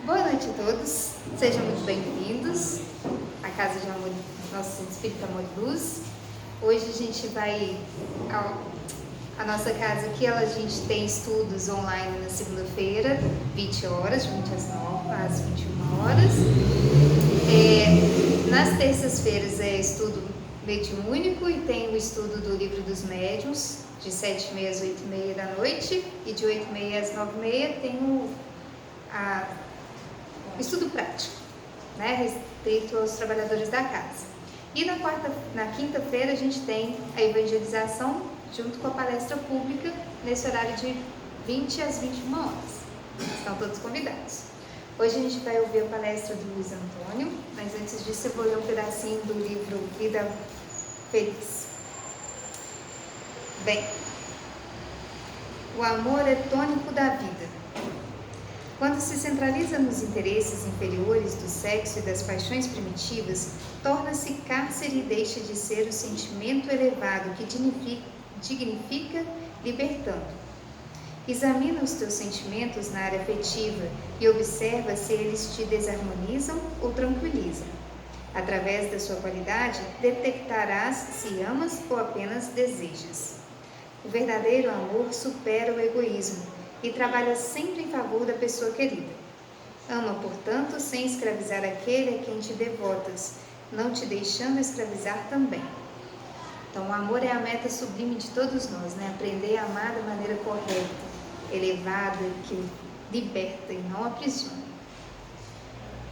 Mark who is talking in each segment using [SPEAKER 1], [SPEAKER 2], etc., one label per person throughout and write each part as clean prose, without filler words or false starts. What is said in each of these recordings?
[SPEAKER 1] Boa noite a todos, sejam muito bem-vindos à Casa de Amor, nosso Centro Espírita Amor e Luz. Hoje a gente vai à nossa casa aqui, a gente tem estudos online na segunda-feira, 20 horas, de 20 às 21 horas. Nas terças-feiras é estudo mediúnico e tem o estudo do Livro dos Médiuns, de 7h30 às 8h30 da noite, e de 8h30 às 9h30 tem o estudo prático, né, respeito aos trabalhadores da casa. E na quinta-feira a gente tem a evangelização junto com a palestra pública nesse horário de 20 às 21 horas. Estão todos convidados. Hoje a gente vai ouvir a palestra do Luiz Antônio, mas antes disso eu vou ler um pedacinho do livro Vida Feliz. Bem, o amor é tônico da vida. Quando se centraliza nos interesses inferiores do sexo e das paixões primitivas, torna-se cárcere e deixa de ser o sentimento elevado que dignifica, libertando. Examina os teus sentimentos na área afetiva e observa se eles te desarmonizam ou tranquilizam. Através da sua qualidade, detectarás se amas ou apenas desejas. O verdadeiro amor supera o egoísmo e trabalha sempre em favor da pessoa querida. Ama, portanto, sem escravizar aquele a quem te devotas, não te deixando escravizar também. Então, o amor é a meta sublime de todos nós, né? Aprender a amar da maneira correta, elevada, que liberta e não aprisiona.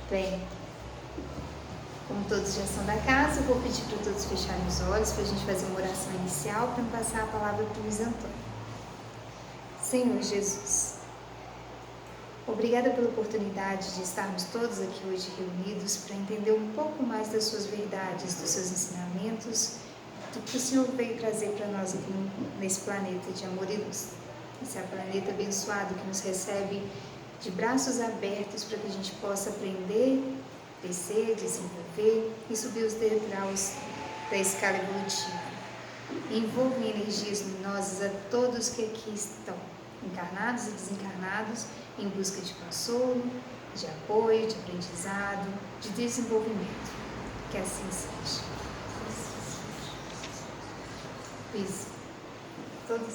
[SPEAKER 1] Bem, como todos já são da casa, eu vou pedir para todos fecharem os olhos para a gente fazer uma oração inicial para passar a palavra para o Luiz Antônio. Senhor Jesus, obrigada pela oportunidade de estarmos todos aqui hoje reunidos para entender um pouco mais das suas verdades, dos seus ensinamentos, do que o Senhor veio trazer para nós aqui nesse planeta de amor e luz. Esse é o planeta abençoado que nos recebe de braços abertos para que a gente possa aprender, crescer, desenvolver e subir os degraus da escala evolutiva. Envolva em energias luminosas a todos que aqui estão, encarnados e desencarnados, em busca de consolo, de apoio, de aprendizado, de desenvolvimento. Que assim seja. Isso. Todos.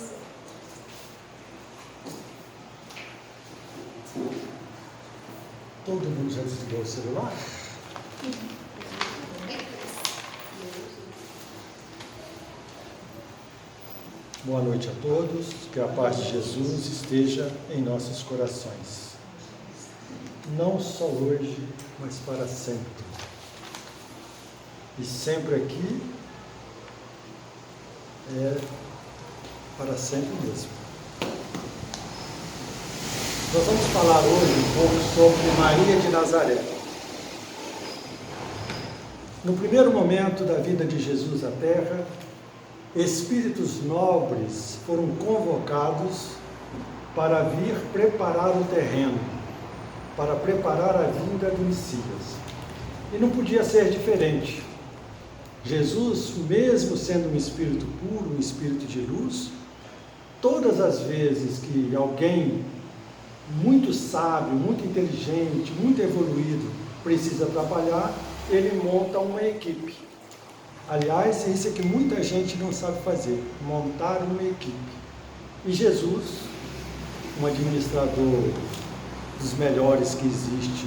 [SPEAKER 2] Todo mundo já desligou o celular? Boa noite a todos, que a paz de Jesus esteja em nossos corações. Não só hoje, mas para sempre. E sempre aqui é para sempre mesmo. Nós vamos falar hoje um pouco sobre Maria de Nazaré. No primeiro momento da vida de Jesus à Terra, espíritos nobres foram convocados para vir preparar o terreno, para preparar a vinda do Messias. E não podia ser diferente. Jesus, mesmo sendo um espírito puro, um espírito de luz, todas as vezes que alguém muito sábio, muito inteligente, muito evoluído precisa trabalhar, ele monta uma equipe. Aliás, isso é que muita gente não sabe fazer, montar uma equipe. E Jesus, um administrador dos melhores que existe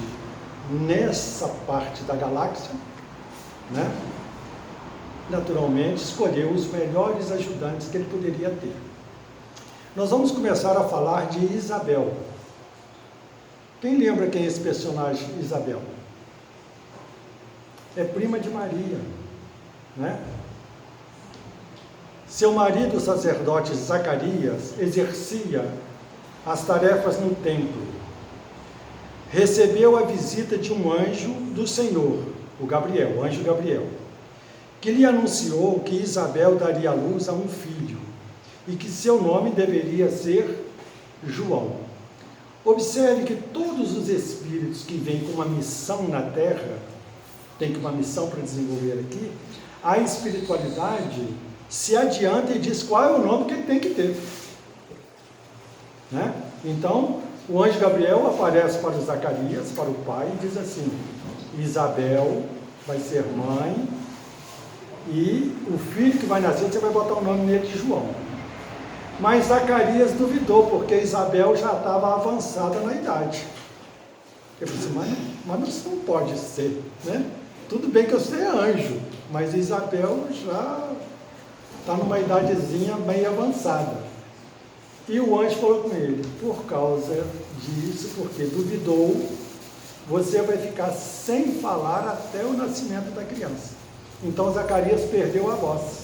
[SPEAKER 2] nessa parte da galáxia, né? Naturalmente escolheu os melhores ajudantes que ele poderia ter. Nós vamos começar a falar de Isabel. Quem lembra quem é esse personagem, Isabel? É prima de Maria, né? Seu marido, o sacerdote Zacarias, exercia as tarefas no templo. Recebeu a visita de um anjo do Senhor, o anjo Gabriel, que lhe anunciou que Isabel daria à luz a um filho e que seu nome deveria ser João. Observe que todos os espíritos que vêm com uma missão na Terra, tem uma missão para desenvolver aqui, a espiritualidade se adianta e diz qual é o nome que ele tem que ter. Né? Então, O anjo Gabriel aparece para o Zacarias, para o pai, e diz assim: Isabel vai ser mãe, e o filho que vai nascer, você vai botar o nome nele de João. Mas Zacarias duvidou, porque Isabel já estava avançada na idade. Ele disse: mas isso não pode ser, né? Tudo bem que eu sei anjo, mas Isabel já está numa idadezinha bem avançada. E o anjo falou com ele: por causa disso, porque duvidou, você vai ficar sem falar até o nascimento da criança. Então Zacarias perdeu a voz.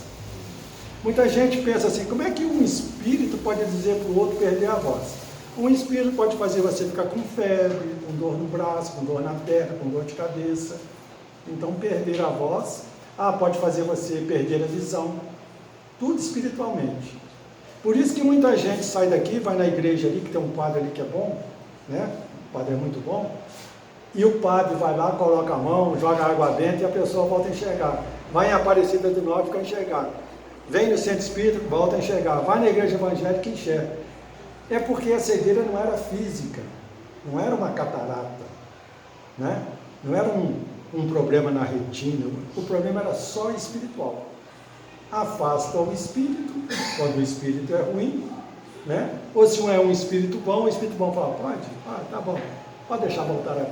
[SPEAKER 2] Muita gente pensa assim: como é que um espírito pode dizer para o outro perder a voz? Um espírito pode fazer você ficar com febre, com dor no braço, com dor na perna, com dor de cabeça. Então perder a voz, pode fazer você perder a visão. Tudo espiritualmente. Por isso que muita gente sai daqui, vai na igreja ali, que tem um padre ali que é bom, né? O padre é muito bom. E o padre vai lá, coloca a mão, joga água dentro e a pessoa volta a enxergar. Vai em Aparecida do Norte, fica a enxergar. Vem no centro espírita, volta a enxergar. Vai na igreja evangélica e enxerga. É porque a cegueira não era física, não era uma catarata, né? Não era um problema na retina, o problema era só espiritual. Afasta o espírito, quando o espírito é ruim, né? Ou se é um espírito bom, o espírito bom fala: pode? Tá bom, pode deixar voltar a ver.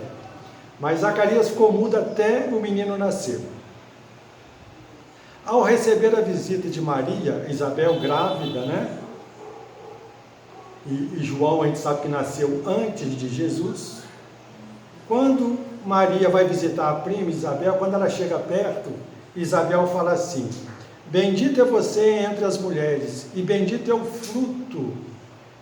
[SPEAKER 2] Mas Zacarias ficou mudo até o menino nascer. Ao receber a visita de Maria, Isabel grávida, né? E João a gente sabe que nasceu antes de Jesus. Quando Maria vai visitar a prima Isabel, quando ela chega perto, Isabel fala assim: bendita é você entre as mulheres, e bendito é o fruto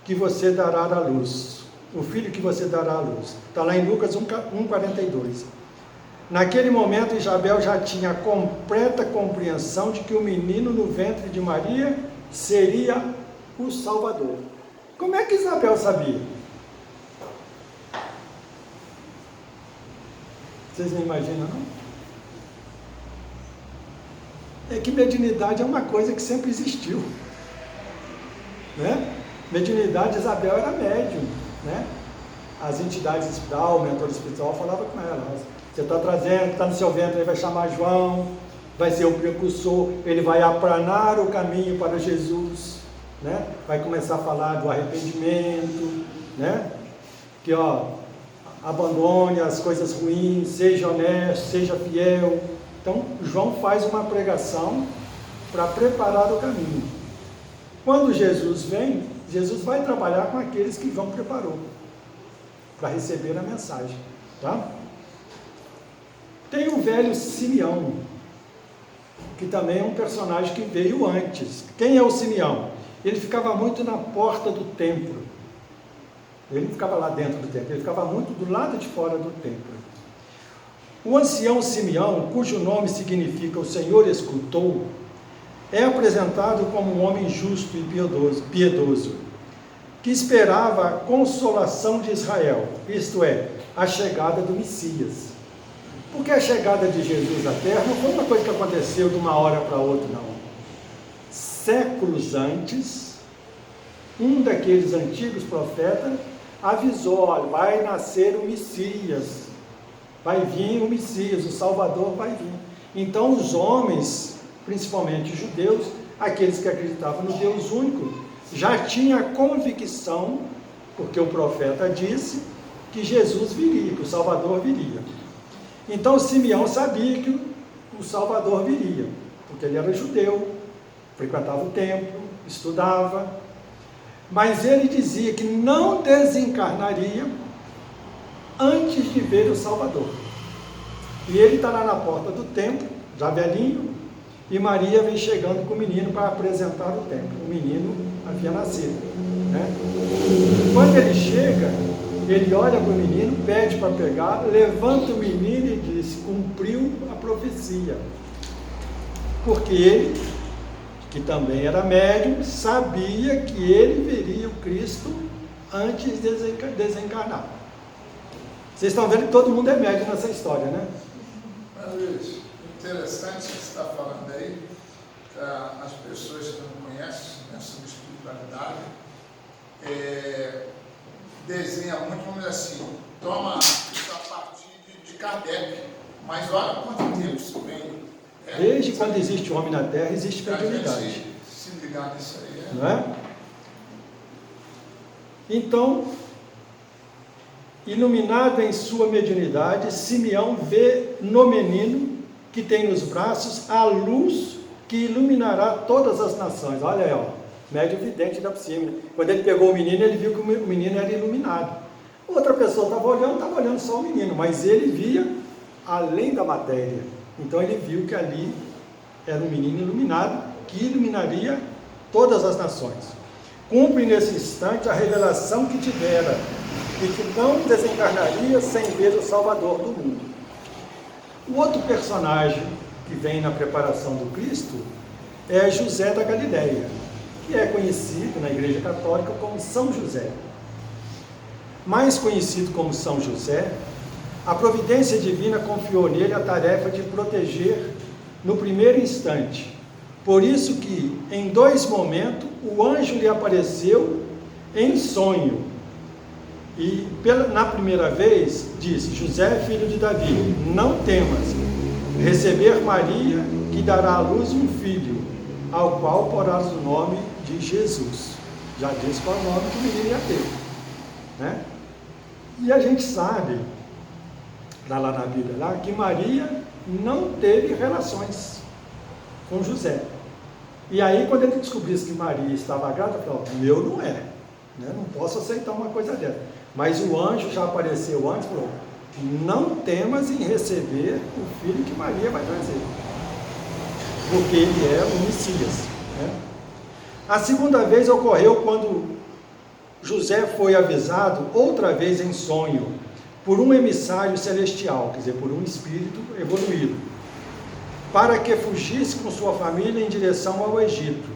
[SPEAKER 2] que você dará à luz, o filho que você dará à luz. Está lá em Lucas 1,42. Naquele momento, Isabel já tinha completa compreensão de que o menino no ventre de Maria seria o Salvador. Como é que Isabel sabia? Vocês não imaginam, não? É que mediunidade é uma coisa que sempre existiu, né? Mediunidade, Isabel era médium, né? As entidades espirituais, o mentor espiritual falava com ela: você está trazendo, está no seu ventre, ele vai chamar João, vai ser o precursor, ele vai aplanar o caminho para Jesus, né? Vai começar a falar do arrependimento, né? Que abandone as coisas ruins, seja honesto, seja fiel. Então João faz uma pregação para preparar o caminho. Quando Jesus vem, Jesus vai trabalhar com aqueles que João preparou para receber a mensagem, tá? Tem o velho Simeão, que também é um personagem que veio antes. Quem é o Simeão? Ele ficava muito na porta do templo. Ele não ficava lá dentro do templo, ele ficava muito do lado de fora do templo. O ancião Simeão, cujo nome significa o Senhor escutou, é apresentado como um homem justo e piedoso, que esperava a consolação de Israel, isto é, a chegada do Messias. Porque a chegada de Jesus à Terra não foi uma coisa que aconteceu de uma hora para outra, não. Séculos antes, um daqueles antigos profetas avisou: olha, vai nascer o Messias, vai vir o Messias, o Salvador vai vir. Então os homens, principalmente judeus, aqueles que acreditavam no Deus único, já tinham a convicção, porque o profeta disse, que Jesus viria, que o Salvador viria. Então Simeão sabia que o Salvador viria, porque ele era judeu, frequentava o templo, estudava, mas ele dizia que não desencarnaria antes de ver o Salvador. E ele está lá na porta do templo, já velhinho, e Maria vem chegando com o menino para apresentar o templo. O menino havia nascido, né? Quando ele chega, ele olha para o menino, pede para pegar, levanta o menino e diz: cumpriu a profecia. Porque ele, que também era médium, sabia que ele veria o Cristo antes de desencarnar. Vocês estão vendo que todo mundo é médium nessa história, né?
[SPEAKER 3] Mas, Luiz, interessante que você está falando aí, as pessoas que não conhecem, né, sobre espiritualidade, desenha muito, vamos dizer assim, toma isso a partir de Kardec, mas olha quanto tempo isso vem.
[SPEAKER 2] Desde quando existe o homem na Terra, existe fertilidade.
[SPEAKER 3] Se ligar nisso aí,
[SPEAKER 2] não é? Então, iluminado em sua mediunidade, Simeão vê no menino que tem nos braços a luz que iluminará todas as nações. Olha aí, ó, médio vidente da por cima. Quando ele pegou o menino, ele viu que o menino era iluminado. Outra pessoa estava olhando só o menino, mas ele via além da matéria. Então ele viu que ali era um menino iluminado, que iluminaria todas as nações. Cumpre nesse instante a revelação que tivera, e que não desencarnaria sem ver o Salvador do mundo. O outro personagem que vem na preparação do Cristo é José da Galileia, que é conhecido na Igreja Católica como São José. Mais conhecido como São José, a providência divina confiou nele a tarefa de proteger no primeiro instante. Por isso que, em 2 momentos, o anjo lhe apareceu em sonho. E na primeira vez, disse: José, filho de Davi, não temas receber Maria, que dará à luz um filho, ao qual porás o nome de Jesus. Já disse qual é o nome que o menino ia ter, né? E a gente sabe, lá na Bíblia, lá, que Maria não teve relações com José. E aí, quando ele descobrisse que Maria estava grávida, ele falou: meu não é, né? Não posso aceitar uma coisa dessa. Mas o anjo já apareceu antes e falou: não temas em receber o filho que Maria vai trazer, porque ele é o Messias, né? A segunda vez ocorreu quando José foi avisado outra vez em sonho por um emissário celestial, quer dizer, por um espírito evoluído, para que fugisse com sua família em direção ao Egito.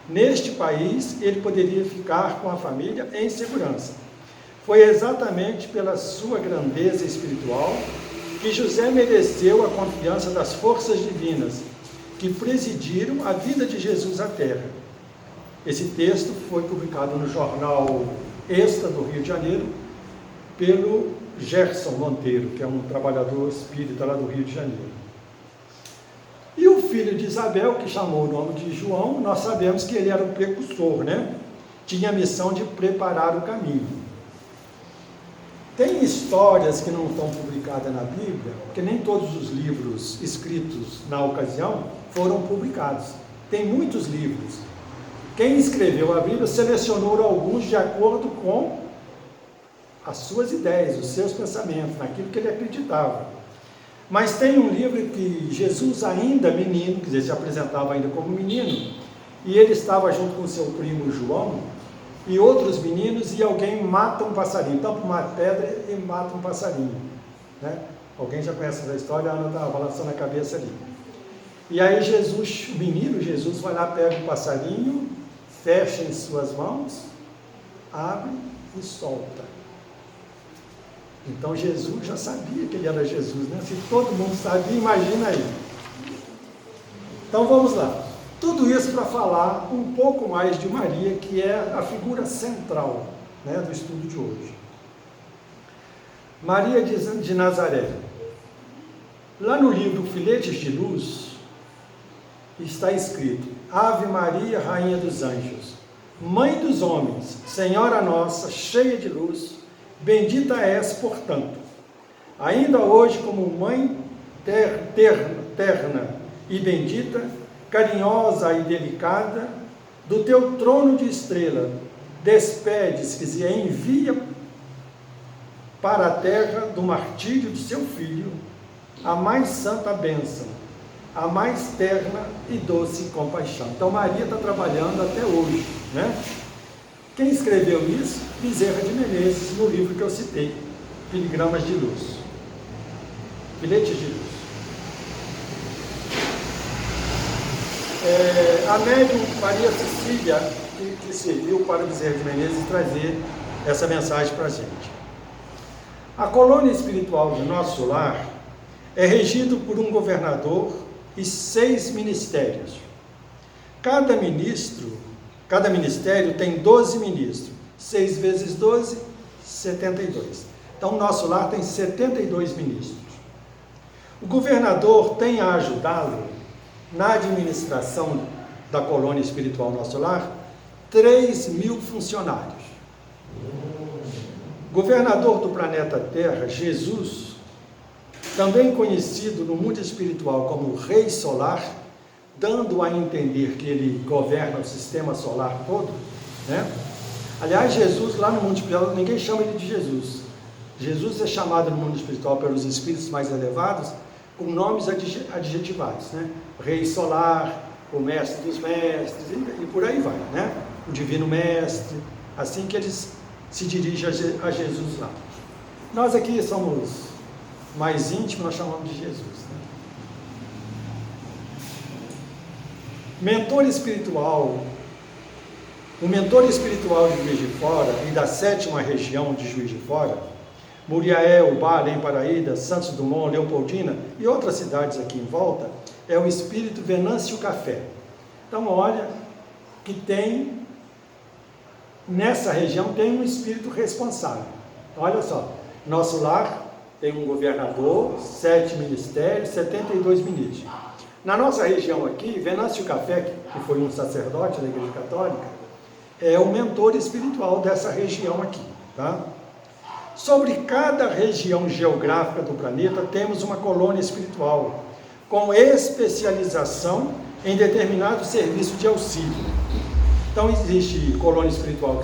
[SPEAKER 2] Neste país ele poderia ficar com a família em segurança. Foi exatamente pela sua grandeza espiritual que José mereceu a confiança das forças divinas que presidiram a vida de Jesus à Terra. Esse texto foi publicado no jornal Extra do Rio de Janeiro pelo Gerson Monteiro, que é um trabalhador espírita lá do Rio de Janeiro. E o filho de Isabel, que chamou o nome de João, nós sabemos que ele era o precursor, né? Tinha a missão de preparar o caminho. Tem histórias que não estão publicadas na Bíblia, porque nem todos os livros escritos na ocasião foram publicados. Tem muitos livros. Quem escreveu a Bíblia selecionou alguns de acordo com as suas ideias, os seus pensamentos, naquilo que ele acreditava. Mas tem um livro que Jesus ainda menino, quer dizer, se apresentava ainda como menino, e ele estava junto com seu primo João e outros meninos, e alguém mata um passarinho, tampa uma pedra e mata um passarinho, né? Alguém já conhece essa história? A Ana está balançando a cabeça ali. E aí Jesus, o menino Jesus, vai lá, pega o passarinho, fecha em suas mãos, abre e solta. Então Jesus já sabia que ele era Jesus, né? Se todo mundo sabia, imagina aí. Então vamos lá. Tudo isso para falar um pouco mais de Maria, que é a figura central, né, do estudo de hoje. Maria de Nazaré. Lá no livro Filetes de Luz, está escrito: Ave Maria, Rainha dos Anjos, Mãe dos homens, Senhora nossa, cheia de luz, bendita és, portanto. Ainda hoje, como mãe terna e bendita, carinhosa e delicada, do teu trono de estrela, despede-se e envia para a terra do martírio de seu filho a mais santa bênção, a mais terna e doce compaixão. Então Maria está trabalhando até hoje, né? Quem escreveu isso? Bezerra de Menezes, no livro que eu citei, Filigramas de Luz, Filetes de Luz. A médium Maria Cecília, que serviu para Bezerra de Menezes trazer essa mensagem para a gente. A colônia espiritual do nosso lar é regido por um governador e 6 ministérios. Cada ministério tem 12 ministros. 6 vezes 12, 72. Então, o Nosso Lar tem 72 ministros. O governador tem a ajudá-lo na administração da colônia espiritual Nosso Lar 3.000 funcionários. Governador do planeta Terra, Jesus, também conhecido no mundo espiritual como Rei Solar, dando a entender que ele governa o sistema solar todo, né? Aliás, Jesus, lá no mundo espiritual, ninguém chama ele de Jesus. Jesus é chamado no mundo espiritual pelos espíritos mais elevados com nomes adjetivados, né? Rei Solar, o Mestre dos Mestres, e por aí vai, né? O Divino Mestre, assim que eles se dirigem a Jesus lá. Nós aqui somos mais íntimos, nós chamamos de Jesus, né? Mentor espiritual. O mentor espiritual de Juiz de Fora e da 7ª região de Juiz de Fora, Muriaé, Ubá, Além Paraíba, Santos Dumont, Leopoldina e outras cidades aqui em volta, é o espírito Venâncio Café. Então, olha que tem, nessa região, tem um espírito responsável. Olha só, Nosso Lar tem um governador, 7 ministérios, 72 ministros. Na nossa região aqui, Venâncio Café, que foi um sacerdote da Igreja Católica, é o mentor espiritual dessa região aqui, tá? Sobre cada região geográfica do planeta, temos uma colônia espiritual, com especialização em determinado serviço de auxílio. Então, existe colônia espiritual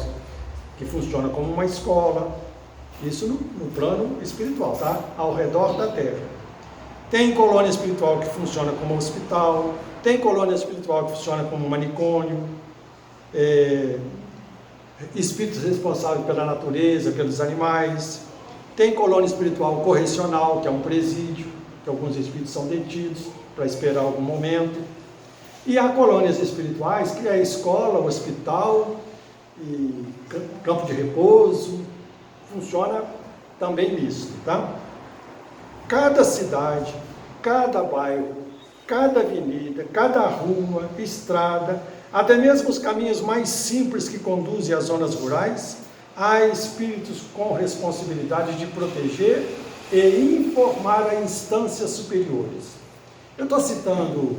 [SPEAKER 2] que funciona como uma escola, isso no plano espiritual, tá? Ao redor da Terra. Tem colônia espiritual que funciona como hospital, tem colônia espiritual que funciona como manicômio, espíritos responsáveis pela natureza, pelos animais. Tem colônia espiritual correcional, que é um presídio, que alguns espíritos são detidos para esperar algum momento. E há colônias espirituais que é escola, hospital e campo de repouso, funciona também nisso, tá? Cada cidade, cada bairro, cada avenida, cada rua, estrada, até mesmo os caminhos mais simples que conduzem às zonas rurais, há espíritos com responsabilidade de proteger e informar a instâncias superiores. Eu estou citando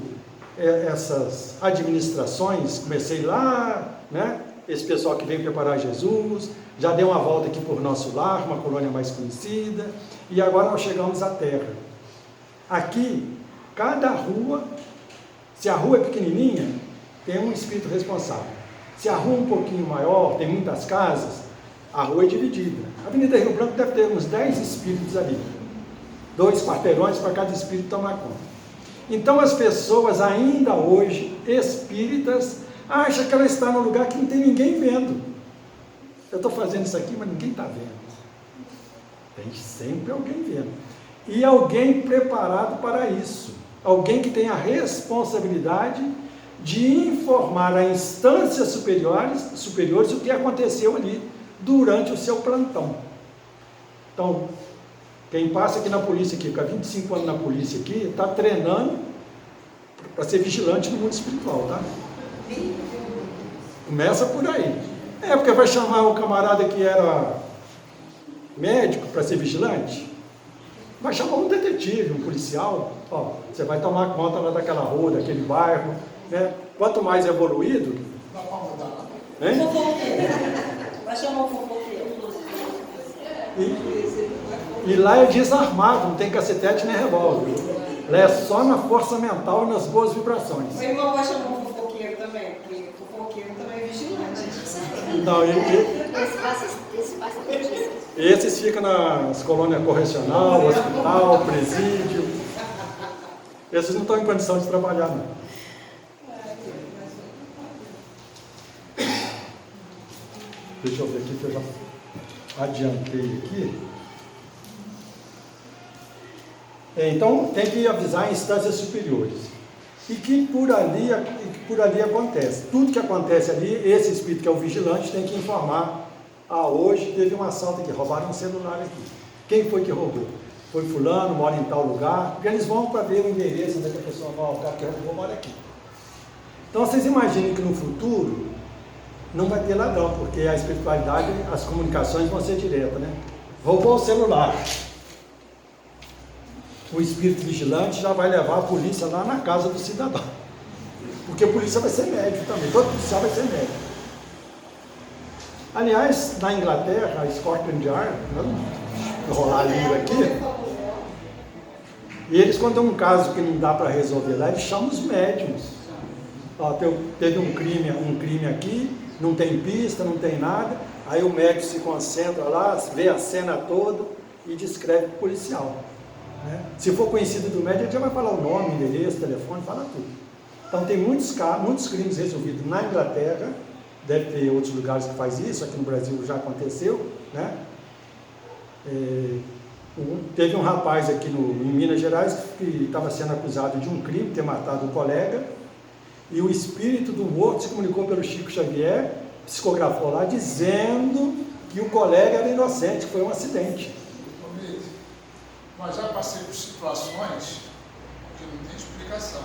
[SPEAKER 2] essas administrações, comecei lá, né? Esse pessoal que veio preparar Jesus, já deu uma volta aqui por Nosso Lar, uma colônia mais conhecida, e agora nós chegamos à Terra. Aqui, cada rua, se a rua é pequenininha, tem um espírito responsável. Se a rua é um pouquinho maior, tem muitas casas, a rua é dividida. A Avenida Rio Branco deve ter uns 10 espíritos ali. 2 quarteirões para cada espírito tomar conta. Então as pessoas ainda hoje, espíritas, acham que ela está num lugar que não tem ninguém vendo. Eu estou fazendo isso aqui, mas ninguém está vendo. Tem sempre alguém vendo. E alguém preparado para isso. Alguém que tem a responsabilidade de informar a instâncias superiores o que aconteceu ali durante o seu plantão. Então, quem passa aqui na polícia, aqui, fica 25 anos na polícia aqui, está treinando para ser vigilante no mundo espiritual, tá? Começa por aí. Porque vai chamar um camarada que era médico para ser vigilante? Vai chamar um detetive, um policial. Ó, você vai tomar conta lá daquela rua, daquele bairro, né? Quanto mais evoluído...
[SPEAKER 3] Dá para mudar.
[SPEAKER 2] Hein?
[SPEAKER 4] Vai chamar o fofoqueiro.
[SPEAKER 2] E lá é desarmado, não tem cacetete nem revólver. Lá é só na força mental e nas boas vibrações.
[SPEAKER 4] O irmão vai chamar o fofoqueiro também, porque o fofoqueiro também é vigilante.
[SPEAKER 2] Não, esses ficam nas colônias correcional, hospital, presídio. Esses não estão em condição de trabalhar, não. Deixa eu ver aqui, que eu já adiantei aqui. Então, tem que avisar instâncias superiores. E que por ali acontece. Tudo que acontece ali, esse espírito que é o vigilante tem que informar. Hoje teve um assalto aqui, roubaram um celular aqui. Quem foi que roubou? Foi fulano, mora em tal lugar. Porque eles vão para ver o endereço onde a pessoa mora, o cara que roubou mora aqui. Então, vocês imaginem que no futuro, não vai ter ladrão, porque a espiritualidade, as comunicações vão ser diretas, né? Roubou o celular. O espírito vigilante já vai levar a polícia lá na casa do cidadão. Porque a polícia vai ser médico também, todo policial vai ser médico. Aliás, na Inglaterra, a Scotland Yard, vou rolar a língua aqui, e eles, quando tem um caso que não dá para resolver lá, eles chamam os médiums. Ó, teve um crime aqui, não tem pista, não tem nada, aí o médico se concentra lá, vê a cena toda e descreve para o policial. Né? Se for conhecido do médico, ele já vai falar o nome, endereço, telefone, fala tudo. Então tem muitos crimes resolvidos na Inglaterra, deve ter outros lugares que faz isso, aqui no Brasil já aconteceu, né? Teve um rapaz aqui em Minas Gerais que estava sendo acusado de um crime, ter matado um colega, e o espírito do morto se comunicou pelo Chico Xavier, psicografou lá, dizendo que o colega era inocente, que foi um acidente.
[SPEAKER 3] Mas já passei por situações que não tem explicação.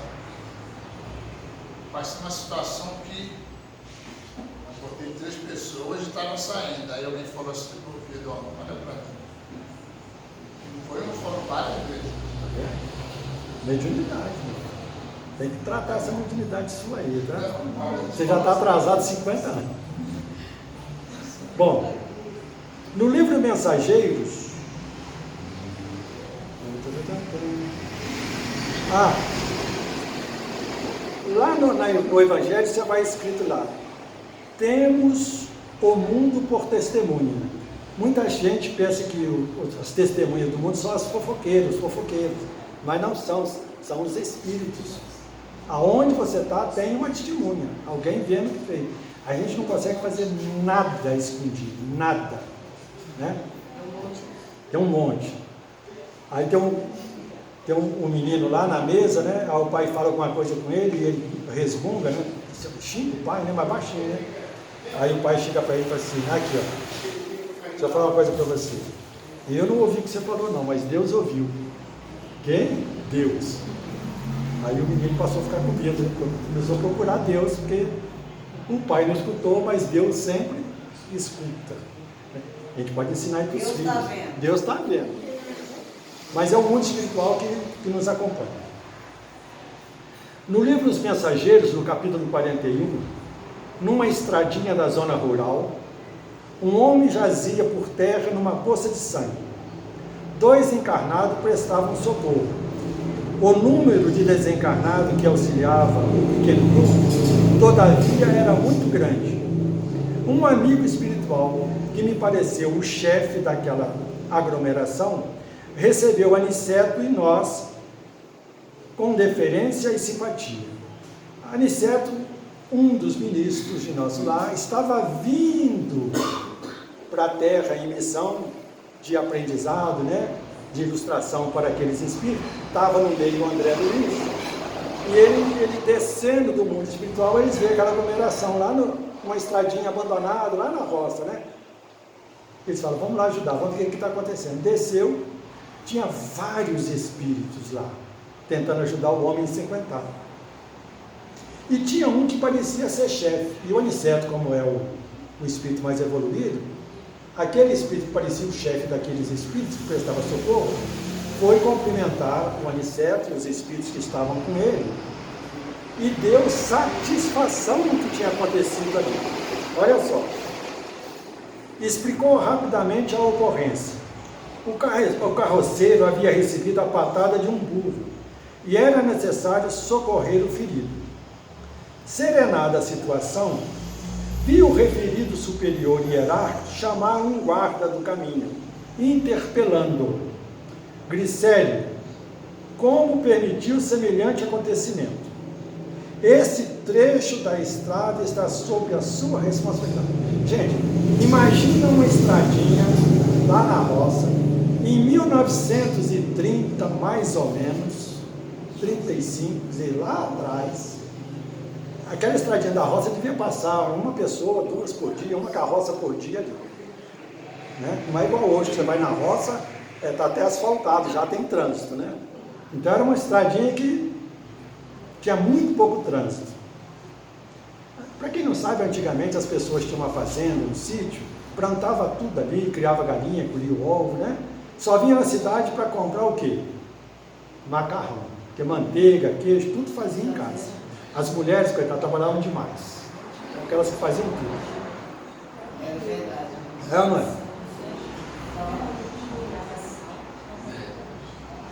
[SPEAKER 3] Passei uma situação que eu botei 3 pessoas e estavam saindo. Aí alguém falou assim no ouvido, olha pra mim. Não foi um, foram várias vezes.
[SPEAKER 2] Mediunidade. Tem que tratar essa mediunidade sua aí, tá? Você já está atrasado 50 anos. Bom, no livro Mensageiros, lá no Evangelho você vai escrito lá: temos o mundo por testemunha. Muita gente pensa que as testemunhas do mundo são os fofoqueiros, mas não são os espíritos. Aonde você está tem uma testemunha, alguém vendo o que fez. A gente não consegue fazer nada escondido, nada, né? Tem um monte. Aí tem um menino lá na mesa, né? Aí o pai fala alguma coisa com ele e ele resmunga, né? Xinga o pai, né? Mas baixinho, né? Aí o pai chega para ele e fala assim: aqui, ó, deixa eu falar uma coisa para você. Eu não ouvi o que você falou, não, mas Deus ouviu. Quem? Deus. Aí o menino passou a ficar com medo, né? Começou a procurar Deus, porque o pai não escutou, mas Deus sempre escuta. A gente pode ensinar isso para os filhos.
[SPEAKER 4] Tá vendo.
[SPEAKER 2] Deus está vendo. Mas é o mundo espiritual que nos acompanha. No livro Os Mensageiros, no capítulo 41, numa estradinha da zona rural, um homem jazia por terra numa poça de sangue. 2 encarnados prestavam socorro. O número de desencarnados que auxiliava o pequeno grupo, todavia, era muito grande. Um amigo espiritual, que me pareceu o chefe daquela aglomeração, recebeu Aniceto e nós com deferência e simpatia. Aniceto, um dos ministros de nosso lar, estava vindo para a Terra em missão de aprendizado, né? De ilustração para aqueles espíritos. Estava no meio o André Luiz, e ele descendo do mundo espiritual, eles veem aquela aglomeração lá numa estradinha abandonada, lá na roça, né? Eles falam: vamos lá ajudar, vamos ver o que está acontecendo. Desceu, tinha vários espíritos lá, tentando ajudar o homem ensanguentado. E tinha um que parecia ser chefe, e o Aniceto, como é o espírito mais evoluído, aquele espírito que parecia o chefe daqueles espíritos que prestavam socorro, foi cumprimentar o Aniceto e os espíritos que estavam com ele, e deu satisfação no que tinha acontecido ali. Olha só, explicou rapidamente a ocorrência. O carroceiro havia recebido a patada de um burro, e era necessário socorrer o ferido. Serenada a situação, viu o referido superior hierárquico chamar um guarda do caminho, interpelando-o: Glicério, como permitiu semelhante acontecimento? Esse trecho da estrada está sob a sua responsabilidade. Gente, imagina uma estradinha lá na roça, em 1930, mais ou menos, 35, quer dizer, lá atrás, aquela estradinha da roça devia passar uma pessoa, 2 por dia, uma carroça por dia ali. Né? Não é igual hoje, que você vai na roça, está até asfaltado, já tem trânsito, né? Então era uma estradinha que tinha muito pouco trânsito. Para quem não sabe, antigamente as pessoas tinham uma fazenda, um sítio, plantava tudo ali, criava galinha, colhia o ovo, né? Só vinha na cidade para comprar o quê? Macarrão. Porque manteiga, queijo, tudo fazia em casa. As mulheres, coitadas, trabalhavam demais. Aquelas que faziam tudo.
[SPEAKER 4] É verdade.
[SPEAKER 2] É ou não é?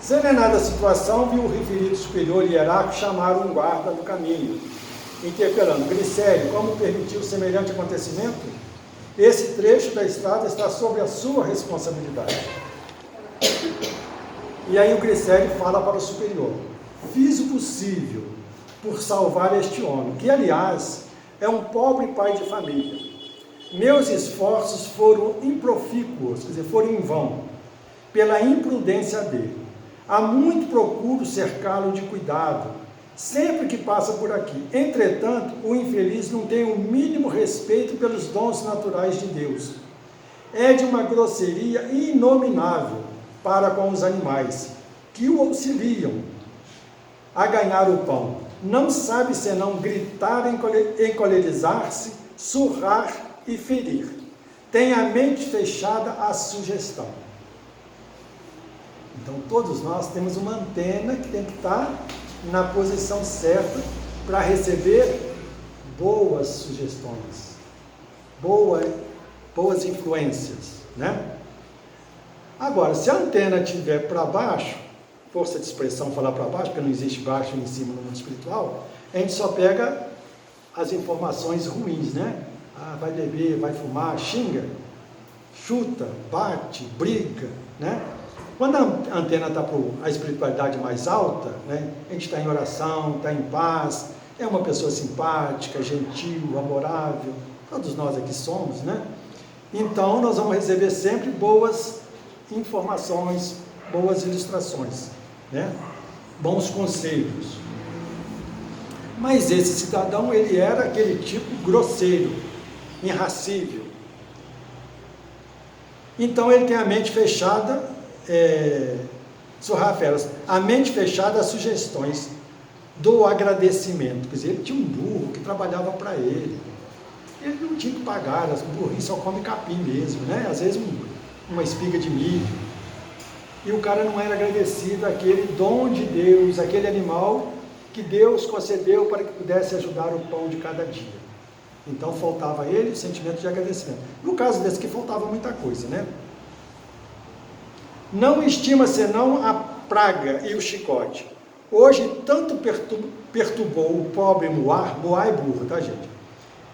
[SPEAKER 2] Serenada a situação, viu o referido superior hierárquico chamar um guarda do caminho, interpelando: Glicério, como permitiu semelhante acontecimento? Esse trecho da estrada está sob a sua responsabilidade. E aí o Glicério fala para o superior: fiz o possível por salvar este homem, que aliás é um pobre pai de família. Meus esforços foram improfícuos, quer dizer, foram em vão, pela imprudência dele. Há muito procuro cercá-lo de cuidado, sempre que passa por aqui. Entretanto, o infeliz não tem o mínimo respeito pelos dons naturais de Deus. É de uma grosseria inominável para com os animais, que o auxiliam a ganhar o pão. Não sabe senão gritar, encolerizar-se, surrar e ferir. Tem a mente fechada à sugestão. Então todos nós temos uma antena que tem que estar na posição certa para receber boas sugestões, boas influências, né? Agora, se a antena estiver para baixo, força de expressão falar para baixo, porque não existe baixo e em cima no mundo espiritual, a gente só pega as informações ruins, né? Ah, vai beber, vai fumar, xinga, chuta, bate, briga, né? Quando a antena está para a espiritualidade mais alta, né? A gente está em oração, está em paz, é uma pessoa simpática, gentil, amorável, todos nós aqui somos, né? Então nós vamos receber sempre boas informações, boas ilustrações, né? Bons conselhos. Mas esse cidadão, ele era aquele tipo grosseiro, irracível. Então ele tem a mente fechada, a mente fechada às sugestões do agradecimento. Quer dizer, ele tinha um burro que trabalhava para ele. Ele não tinha que pagar, o burrinho só come capim mesmo, né? Às vezes uma espiga de milho. E o cara não era agradecido àquele dom de Deus, aquele animal que Deus concedeu para que pudesse ajudar o pão de cada dia. Então faltava a ele o sentimento de agradecimento. No caso desse que faltava muita coisa, né? Não estima senão a praga e o chicote. Hoje tanto perturbou o pobre Moá é burro, tá gente?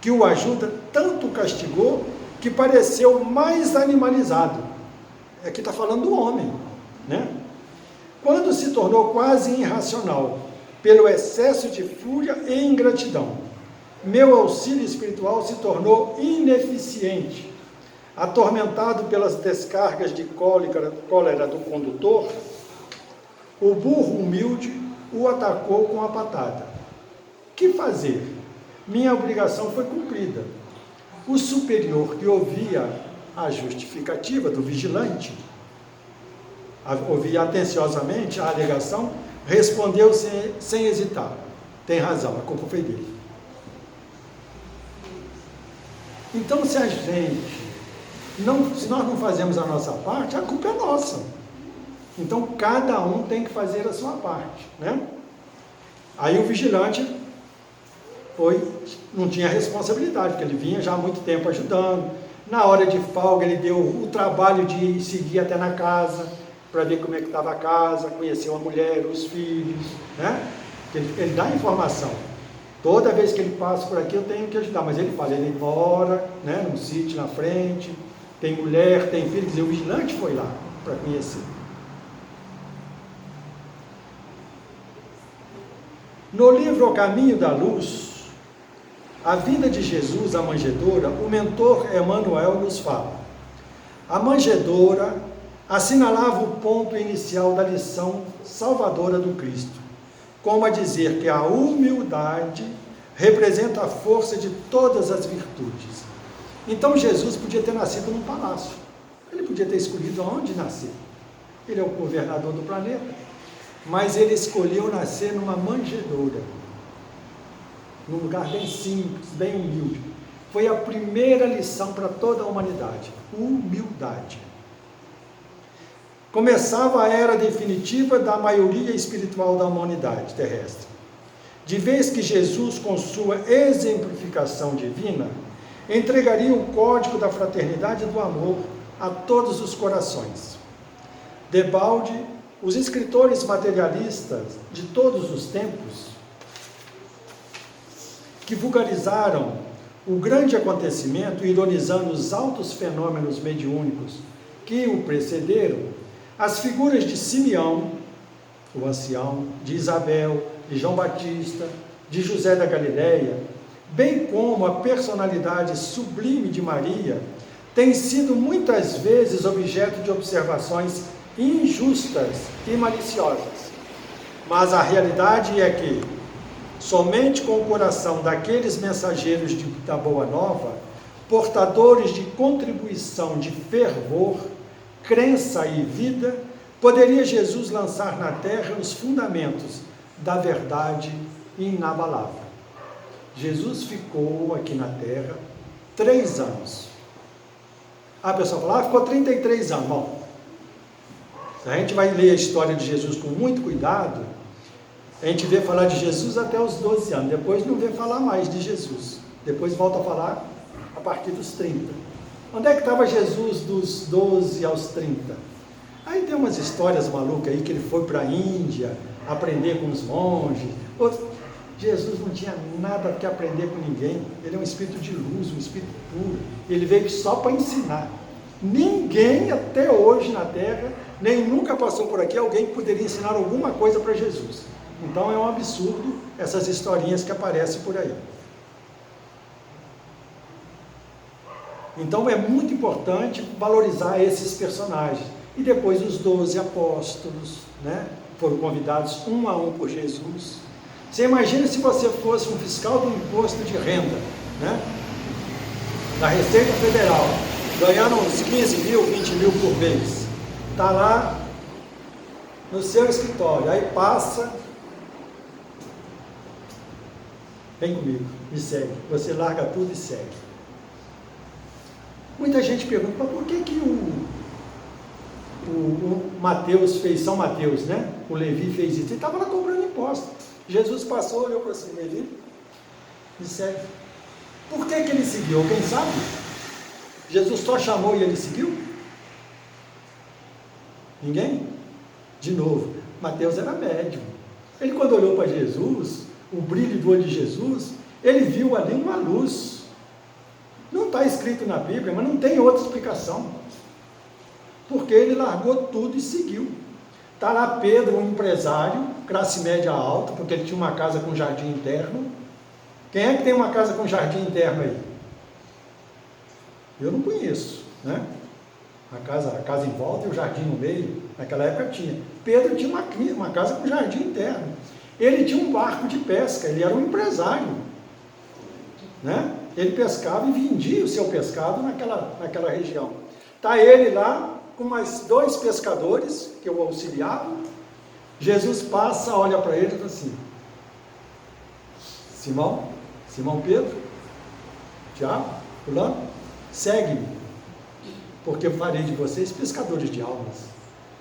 [SPEAKER 2] Que o ajuda, tanto castigou, que pareceu mais animalizado. Aqui está falando do homem, né? Quando se tornou quase irracional, pelo excesso de fúria e ingratidão, meu auxílio espiritual se tornou ineficiente. Atormentado pelas descargas de cólera do condutor, o burro humilde o atacou com a patada. Que fazer? Minha obrigação foi cumprida. O superior, que ouvia a justificativa do vigilante, ouvia atenciosamente a alegação, respondeu sem hesitar: tem razão, a culpa foi dele. Então, se nós não fazemos a nossa parte, a culpa é nossa. Então, cada um tem que fazer a sua parte, né? Aí o vigilante não tinha responsabilidade, porque ele vinha já há muito tempo ajudando. Na hora de folga, ele deu o trabalho de seguir até na casa, para ver como é que estava a casa, conhecer a mulher, os filhos, né? Ele dá informação. Toda vez que ele passa por aqui, eu tenho que ajudar. Mas ele fala, ele mora, né, num sítio na frente, tem mulher, tem filho. Quer dizer, o vigilante foi lá para conhecer. No livro O Caminho da Luz, a vida de Jesus, a manjedoura, o mentor Emmanuel nos fala. A manjedoura assinalava o ponto inicial da lição salvadora do Cristo, como a dizer que a humildade representa a força de todas as virtudes. Então Jesus podia ter nascido num palácio, ele podia ter escolhido onde nascer. Ele é o governador do planeta, mas ele escolheu nascer numa manjedoura. num lugar bem simples, bem humilde. Foi a primeira lição para toda a humanidade: humildade. Começava a era definitiva da maioria espiritual da humanidade terrestre. De vez que Jesus, com sua exemplificação divina, entregaria o código da fraternidade e do amor a todos os corações. Debalde, os escritores materialistas de todos os tempos, que vulgarizaram o grande acontecimento, ironizando os altos fenômenos mediúnicos que o precederam, as figuras de Simeão, o ancião, de Isabel, de João Batista, de José da Galileia, bem como a personalidade sublime de Maria, têm sido muitas vezes objeto de observações injustas e maliciosas. Mas a realidade é que, somente com o coração daqueles mensageiros da Boa Nova, portadores de contribuição de fervor, crença e vida, poderia Jesus lançar na terra os fundamentos da verdade inabalável. Jesus ficou aqui na terra 3 anos. A pessoa fala, ficou 33 anos. Bom, se a gente vai ler a história de Jesus com muito cuidado, a gente vê falar de Jesus até os 12 anos, depois não vê falar mais de Jesus, depois volta a falar a partir dos 30. Onde é que estava Jesus dos 12 aos 30? Aí tem umas histórias malucas aí, que ele foi para a Índia aprender com os monges. Jesus não tinha nada que aprender com ninguém, ele é um espírito de luz, um espírito puro, ele veio só para ensinar. Ninguém até hoje na Terra, nem nunca passou por aqui, alguém que poderia ensinar alguma coisa para Jesus. Então é um absurdo essas historinhas que aparecem por aí. Então é muito importante valorizar esses personagens. E depois os 12 apóstolos, né, foram convidados um a um por Jesus. Você imagina se você fosse um fiscal do imposto de renda, né, da Receita Federal, ganhando uns 15 mil, 20 mil por mês. Está lá no seu escritório, aí passa, vem comigo, me segue. Você larga tudo e segue. Muita gente pergunta, mas por que o Mateus fez, São Mateus, né? O Levi fez isso, ele estava lá cobrando imposto. Jesus passou, olhou para cima, Levi, me segue. Por que ele seguiu? Quem sabe? Jesus só chamou e ele seguiu? Ninguém? De novo, Mateus era médium. Ele, quando olhou para Jesus, o brilho do olho de Jesus, ele viu ali uma luz. Não está escrito na Bíblia, mas não tem outra explicação. Porque ele largou tudo e seguiu. Está lá Pedro, um empresário, classe média alta, porque ele tinha uma casa com jardim interno. Quem é que tem uma casa com jardim interno aí? Eu não conheço, né? A casa em volta e o jardim no meio, naquela época tinha. Pedro tinha uma casa com jardim interno. Ele tinha um barco de pesca, ele era um empresário, né? Ele pescava e vendia o seu pescado naquela região. Está ele lá com mais 2 pescadores que o auxiliavam. Jesus passa, olha para ele e diz assim: Simão Pedro, Tiago, fulano, segue-me, porque eu farei de vocês pescadores de almas.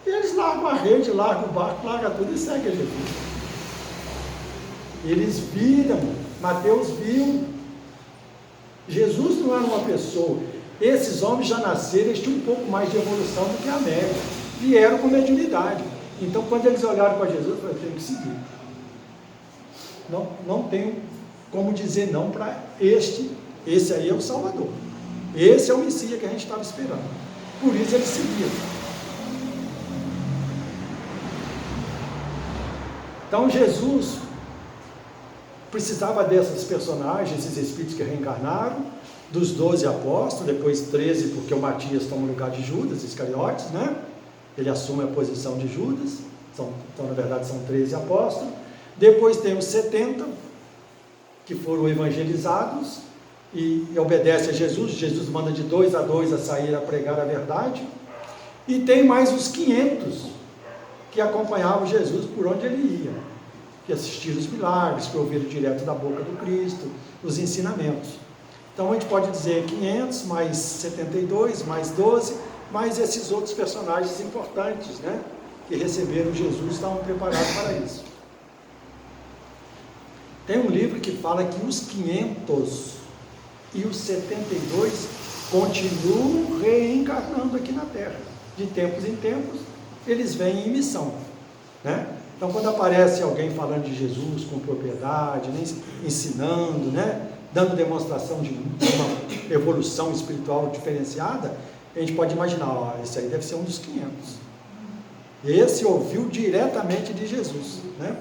[SPEAKER 2] E eles largam a rede, largam o barco, largam tudo e seguem a Jesus. Eles viram, Mateus viu. Jesus não era uma pessoa. Esses homens já nasceram, eles tinham um pouco mais de evolução do que a média. Vieram com mediunidade. Então, quando eles olharam para Jesus, eu tenho que seguir. Não tenho como dizer não para esse aí é o Salvador. Esse é o Messias que a gente estava esperando. Por isso eles seguiram. Então, Jesus precisava dessas personagens, esses espíritos que reencarnaram, dos 12 apóstolos, depois 13, porque o Matias toma o lugar de Judas Iscariotes, né? Ele assume a posição de Judas, então na verdade são 13 apóstolos. Depois tem os 70, que foram evangelizados e obedecem a Jesus. Jesus manda de 2 a 2 a sair a pregar a verdade. E tem mais os 500 que acompanhavam Jesus por onde ele ia. que assistiram os milagres, que ouviram direto da boca do Cristo, os ensinamentos. Então a gente pode dizer 500, mais 72, mais 12, mais esses outros personagens importantes, né, que receberam Jesus, estavam preparados para isso. Tem um livro que fala que os 500 e os 72 continuam reencarnando aqui na Terra. De tempos em tempos, eles vêm em missão, né? Então, quando aparece alguém falando de Jesus com propriedade, né, ensinando, né, dando demonstração de uma evolução espiritual diferenciada, a gente pode imaginar, ó, esse aí deve ser um dos 500. Esse ouviu diretamente de Jesus, né?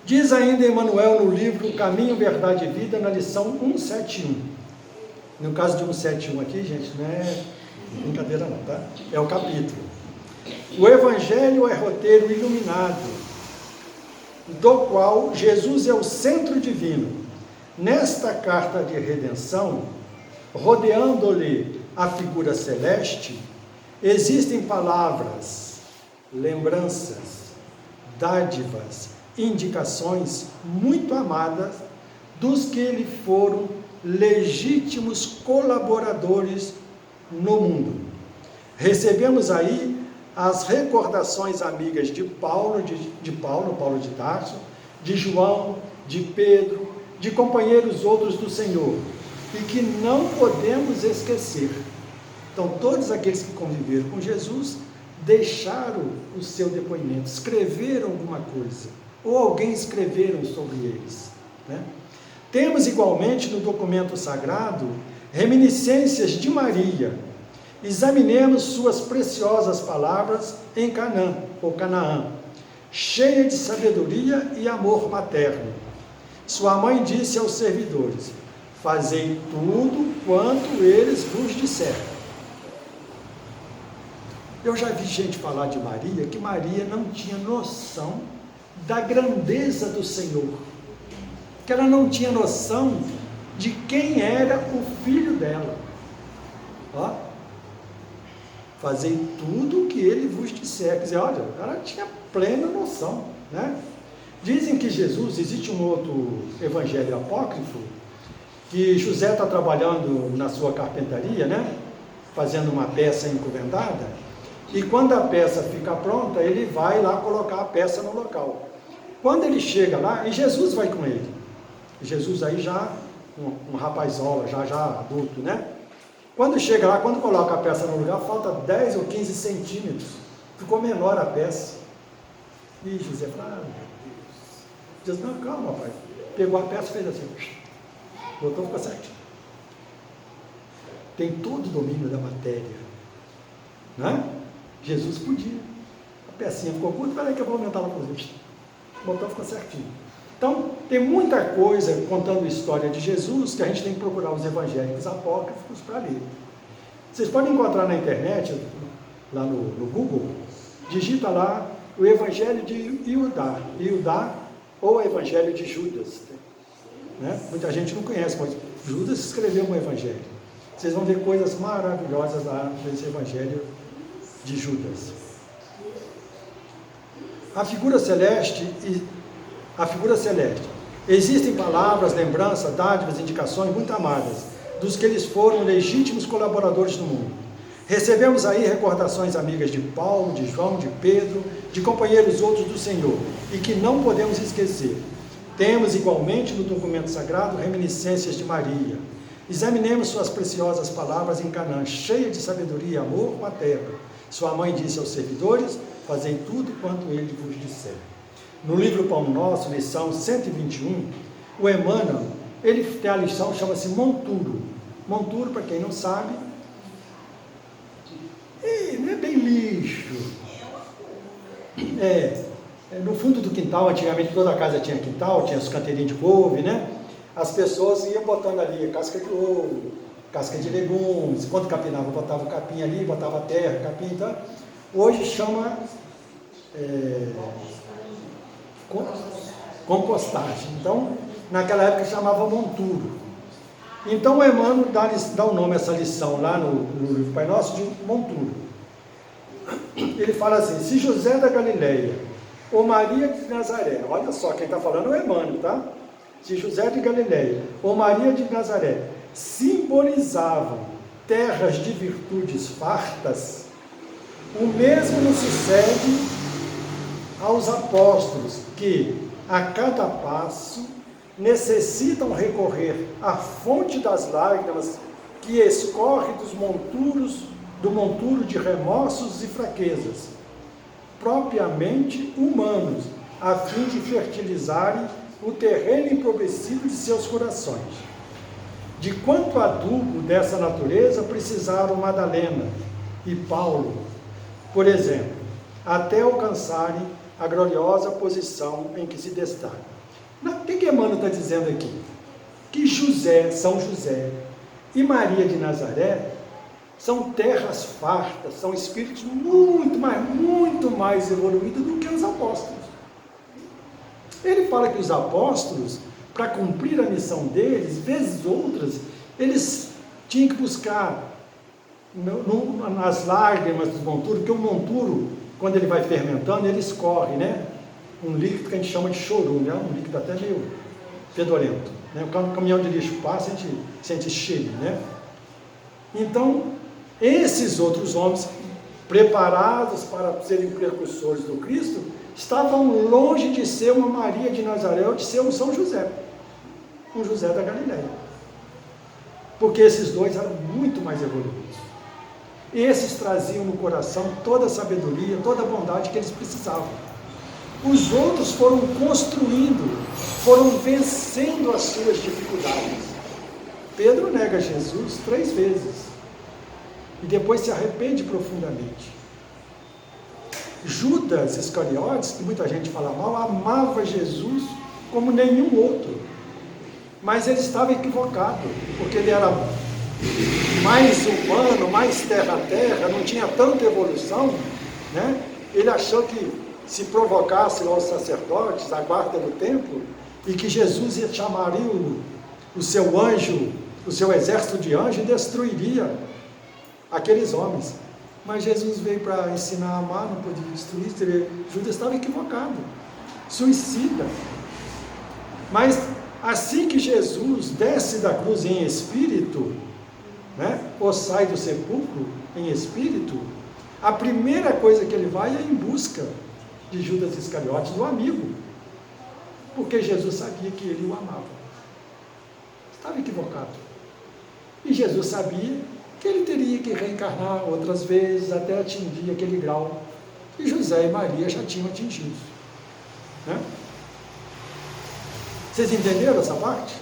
[SPEAKER 2] Diz ainda Emmanuel no livro Caminho, Verdade e Vida, na lição 171. No caso de 171 aqui, gente, não é brincadeira não, tá? É o capítulo. O Evangelho é roteiro iluminado, do qual Jesus é o centro divino. Nesta carta de redenção, rodeando-lhe a figura celeste, existem palavras, lembranças, dádivas, indicações muito amadas dos que lhe foram legítimos colaboradores no mundo. Recebemos aí as recordações amigas de Paulo de Tarso, de João, de Pedro, de companheiros outros do Senhor, e que não podemos esquecer. Então, todos aqueles que conviveram com Jesus deixaram o seu depoimento, escreveram alguma coisa, ou alguém escreveram sobre eles, né? Temos igualmente no documento sagrado reminiscências de Maria. Examinemos suas preciosas palavras em Canaã, cheia de sabedoria e amor materno. Sua mãe disse aos servidores: fazei tudo quanto eles vos disserem. Eu já vi gente falar de Maria, que Maria não tinha noção da grandeza do Senhor, que ela não tinha noção de quem era o filho dela. Ó, fazei tudo o que ele vos disser. Quer dizer, olha, ela tinha plena noção, né? Dizem que Jesus, existe um outro evangelho apócrifo, que José está trabalhando na sua carpentaria, né? Fazendo uma peça encomendada, e quando a peça fica pronta, ele vai lá colocar a peça no local. Quando ele chega lá, e Jesus vai com ele, Jesus aí já, um rapazola, já adulto, né? Quando chega lá, quando coloca a peça no lugar, falta 10 ou 15 centímetros, ficou menor a peça. E José fala: ah, meu Deus. Diz: não, calma, pai. Pegou a peça e fez assim, botou, ficou certinho. Tem todo o domínio da matéria, né? Jesus podia. A pecinha ficou curta, peraí que eu vou aumentar lá para os outros. Botou, ficou certinho. Então, tem muita coisa contando a história de Jesus que a gente tem que procurar os evangélicos apócrifos para ler. Vocês podem encontrar na internet, lá no Google, digita lá o Evangelho de Iudá, ou o Evangelho de Judas, né? Muita gente não conhece, mas Judas escreveu um Evangelho. Vocês vão ver coisas maravilhosas lá nesse Evangelho de Judas. A figura celeste. Existem palavras, lembranças, dádivas, indicações muito amadas, dos que eles foram legítimos colaboradores do mundo. Recebemos aí recordações amigas de Paulo, de João, de Pedro, de companheiros outros do Senhor, e que não podemos esquecer. Temos igualmente no documento sagrado reminiscências de Maria. Examinemos suas preciosas palavras em Canaã, cheia de sabedoria e amor materno. Sua mãe disse aos servidores: fazei tudo quanto ele vos disser. No livro Pão Nosso, lição 121, o Emmanuel, ele tem a lição, chama-se Monturo. Monturo, para quem não sabe, não é bem lixo. No fundo do quintal, antigamente toda casa tinha quintal, tinha os canteirinhos de couve, né? As pessoas iam botando ali casca de ovo, casca de legumes, quando capinava, botava o capim ali, botava terra, capim, então, hoje chama compostagem. Então, naquela época chamava monturo. Então o Emmanuel dá o nome a essa lição lá no livro Pai Nosso de monturo. Ele fala assim: se José da Galileia ou Maria de Nazaré, olha só, quem está falando é Emmanuel, tá? De José de Galileia, ou Maria de Nazaré, simbolizavam terras de virtudes fartas, o mesmo não sucede aos apóstolos, que a cada passo necessitam recorrer à fonte das lágrimas que escorre do monturo de remorsos e fraquezas, propriamente humanos, a fim de fertilizarem o terreno empobrecido de seus corações. De quanto adubo dessa natureza precisaram Madalena e Paulo, por exemplo, até alcançarem a gloriosa posição em que se destacam. O que Emmanuel está dizendo aqui? Que São José e Maria de Nazaré são terras fartas, são espíritos muito mais evoluídos do que os apóstolos. Ele fala que os apóstolos, para cumprir a missão deles, vezes outras, eles tinham que buscar nas lágrimas do monturo, porque o monturo, quando ele vai fermentando, ele escorre, né? Um líquido que a gente chama de chorume, né? Um líquido até meio fedorento, né? O caminhão de lixo passa, a gente sente cheiro, né? Então, esses outros homens, preparados para serem precursores do Cristo, estavam longe de ser uma Maria de Nazaré ou de ser um São José, um José da Galileia, porque esses dois eram muito mais evoluídos. Esses traziam no coração toda a sabedoria, toda a bondade que eles precisavam. Os outros foram construindo, foram vencendo as suas dificuldades. Pedro nega Jesus 3 vezes e depois se arrepende profundamente. Judas Iscariotes, que muita gente fala mal, amava Jesus como nenhum outro, mas ele estava equivocado, porque ele era mais humano, mais terra-terra, não tinha tanta evolução, né? Ele achou que se provocasse lá os sacerdotes, a guarda do templo, e que Jesus chamaria o seu anjo, o seu exército de anjos, e destruiria aqueles homens. Mas Jesus veio para ensinar a amar, não podia destruir. Judas estava equivocado, suicida. Mas assim que Jesus desce da cruz em espírito, né, ou sai do sepulcro em espírito, a primeira coisa que ele vai é em busca de Judas Iscariotes, do amigo, porque Jesus sabia que ele o amava. Estava equivocado. E Jesus sabia que ele teria que reencarnar outras vezes até atingir aquele grau que José e Maria já tinham atingido, né? Vocês entenderam essa parte?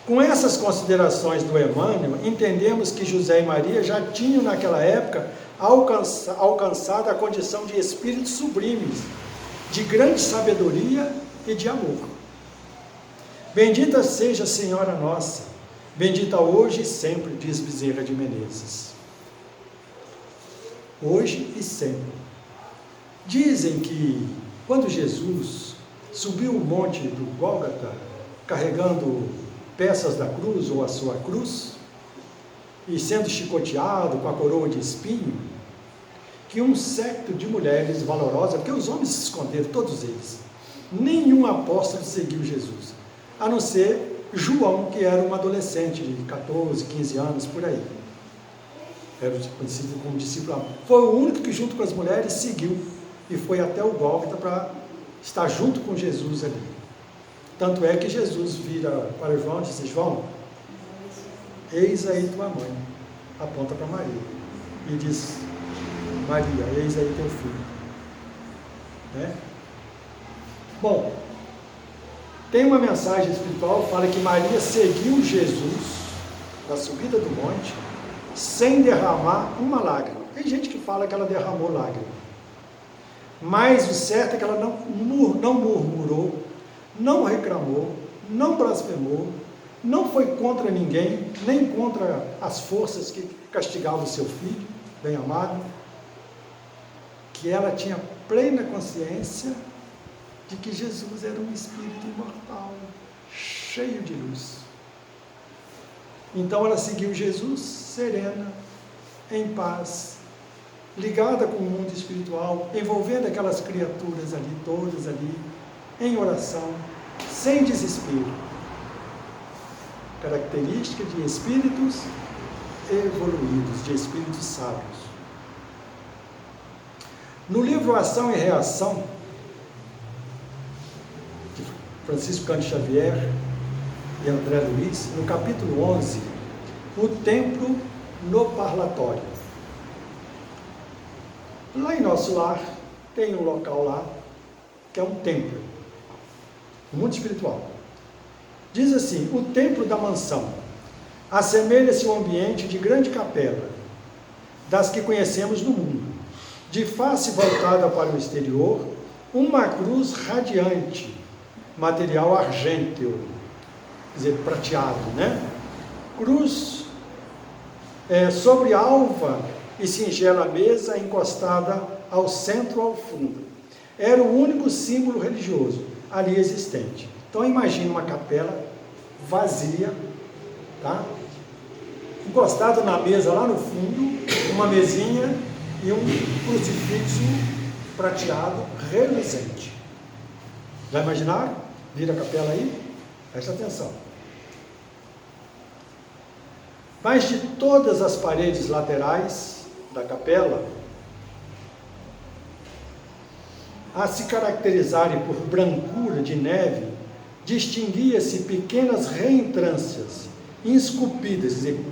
[SPEAKER 2] Com essas considerações do Emmanuel, entendemos que José e Maria já tinham naquela época alcançado a condição de espíritos sublimes, de grande sabedoria e de amor. Bendita seja a Senhora Nossa, bendita hoje e sempre, diz Bezerra de Menezes. Hoje e sempre. Dizem que quando Jesus subiu o monte do Gólgota, carregando peças da cruz ou a sua cruz, e sendo chicoteado com a coroa de espinho, que um séquito de mulheres valorosas, porque os homens se esconderam, todos eles, nenhum apóstolo seguiu Jesus, a não ser João, que era um adolescente de 14, 15 anos, por aí, era conhecido como discípulo. Foi o único que junto com as mulheres seguiu, e foi até o Gólgota para estar junto com Jesus ali. Tanto é que Jesus vira para João e diz: João, eis aí tua mãe, aponta para Maria, e diz: Maria, eis aí teu filho, né? Bom, tem uma mensagem espiritual que fala que Maria seguiu Jesus na subida do monte sem derramar uma lágrima. Tem gente que fala que ela derramou lágrima, mas o certo é que ela não murmurou, não reclamou, não blasfemou, não foi contra ninguém, nem contra as forças que castigavam o seu filho, bem amado, que ela tinha plena consciência de que Jesus era um espírito imortal, cheio de luz. Então ela seguiu Jesus serena, em paz, ligada com o mundo espiritual, envolvendo aquelas criaturas ali, todas ali, em oração, sem desespero. Característica de espíritos evoluídos, de espíritos sábios. No livro Ação e Reação, de Francisco Cândido Xavier e André Luiz, no capítulo 11, o templo no parlatório. Lá em nosso lar, tem um local lá, que é um templo, no mundo espiritual. Diz assim: o templo da mansão assemelha-se ao ambiente de grande capela, das que conhecemos no mundo. De face voltada para o exterior, uma cruz radiante, material argênteo, quer dizer, prateado, né? Cruz sobre alva e singela mesa encostada ao centro ao fundo. Era o único símbolo religioso ali existente. Então imagine uma capela vazia, tá? Encostada na mesa lá no fundo, uma mesinha e um crucifixo prateado reluzente. Já imaginaram? Vira a capela aí? Presta atenção. Mas de todas as paredes laterais da capela, a se caracterizarem por brancura de neve, distinguia-se pequenas reentrâncias, esculpidas, quer dizer,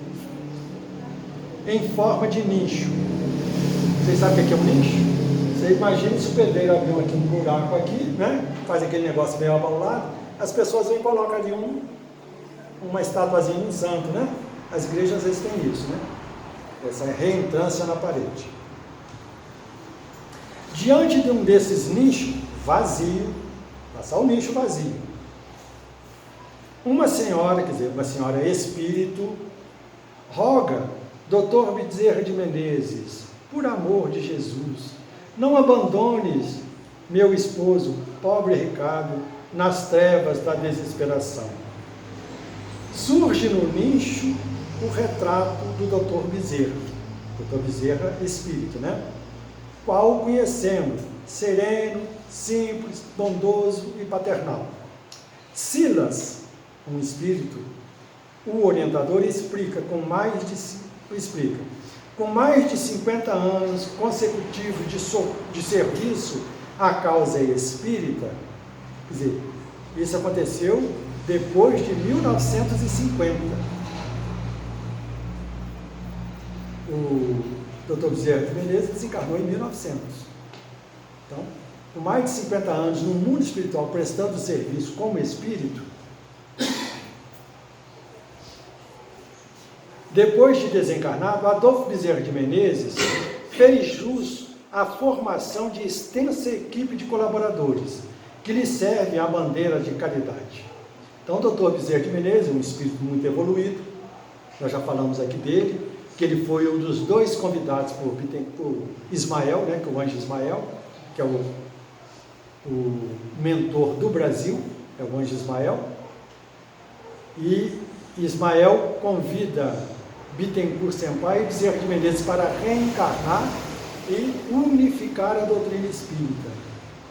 [SPEAKER 2] em forma de nicho. Vocês sabem o que é um nicho? Você imagina se o pedreiro abriu aqui um buraco aqui, né? Faz aquele negócio meio abaulado, as pessoas vêm e colocam ali uma estatuazinha de um santo, né? As igrejas às vezes têm isso, né? Essa reentrância na parede. Diante de um desses nichos vazio, passar o nicho vazio, uma senhora, quer dizer, uma senhora espírito, roga: Dr. Bezerra de Menezes, por amor de Jesus, não abandones meu esposo, pobre Ricardo, nas trevas da desesperação. Surge no nicho o retrato do Dr. Bezerra. Dr. Bezerra, espírito, né? Qual conhecemos, sereno, simples, bondoso e paternal. Silas, um espírito, o orientador, explica com mais de 50 anos consecutivos de serviço à causa espírita. Quer dizer, isso aconteceu depois de 1950. O Dr. Bezerra de Menezes desencarnou em 1900. Então, com mais de 50 anos no mundo espiritual, prestando serviço como espírito, depois de desencarnado, Adolfo Bezerra de Menezes fez jus à formação de extensa equipe de colaboradores, que lhe serve a bandeira de caridade. Então, o Dr. Bezerra de Menezes, um espírito muito evoluído, nós já falamos aqui dele, que ele foi um dos dois convidados por Ismael, né, que é o anjo Ismael, que é o mentor do Brasil, é o anjo Ismael, e Ismael convida Bittencourt Senpai e Bezerra de Menezes para reencarnar e unificar a doutrina espírita,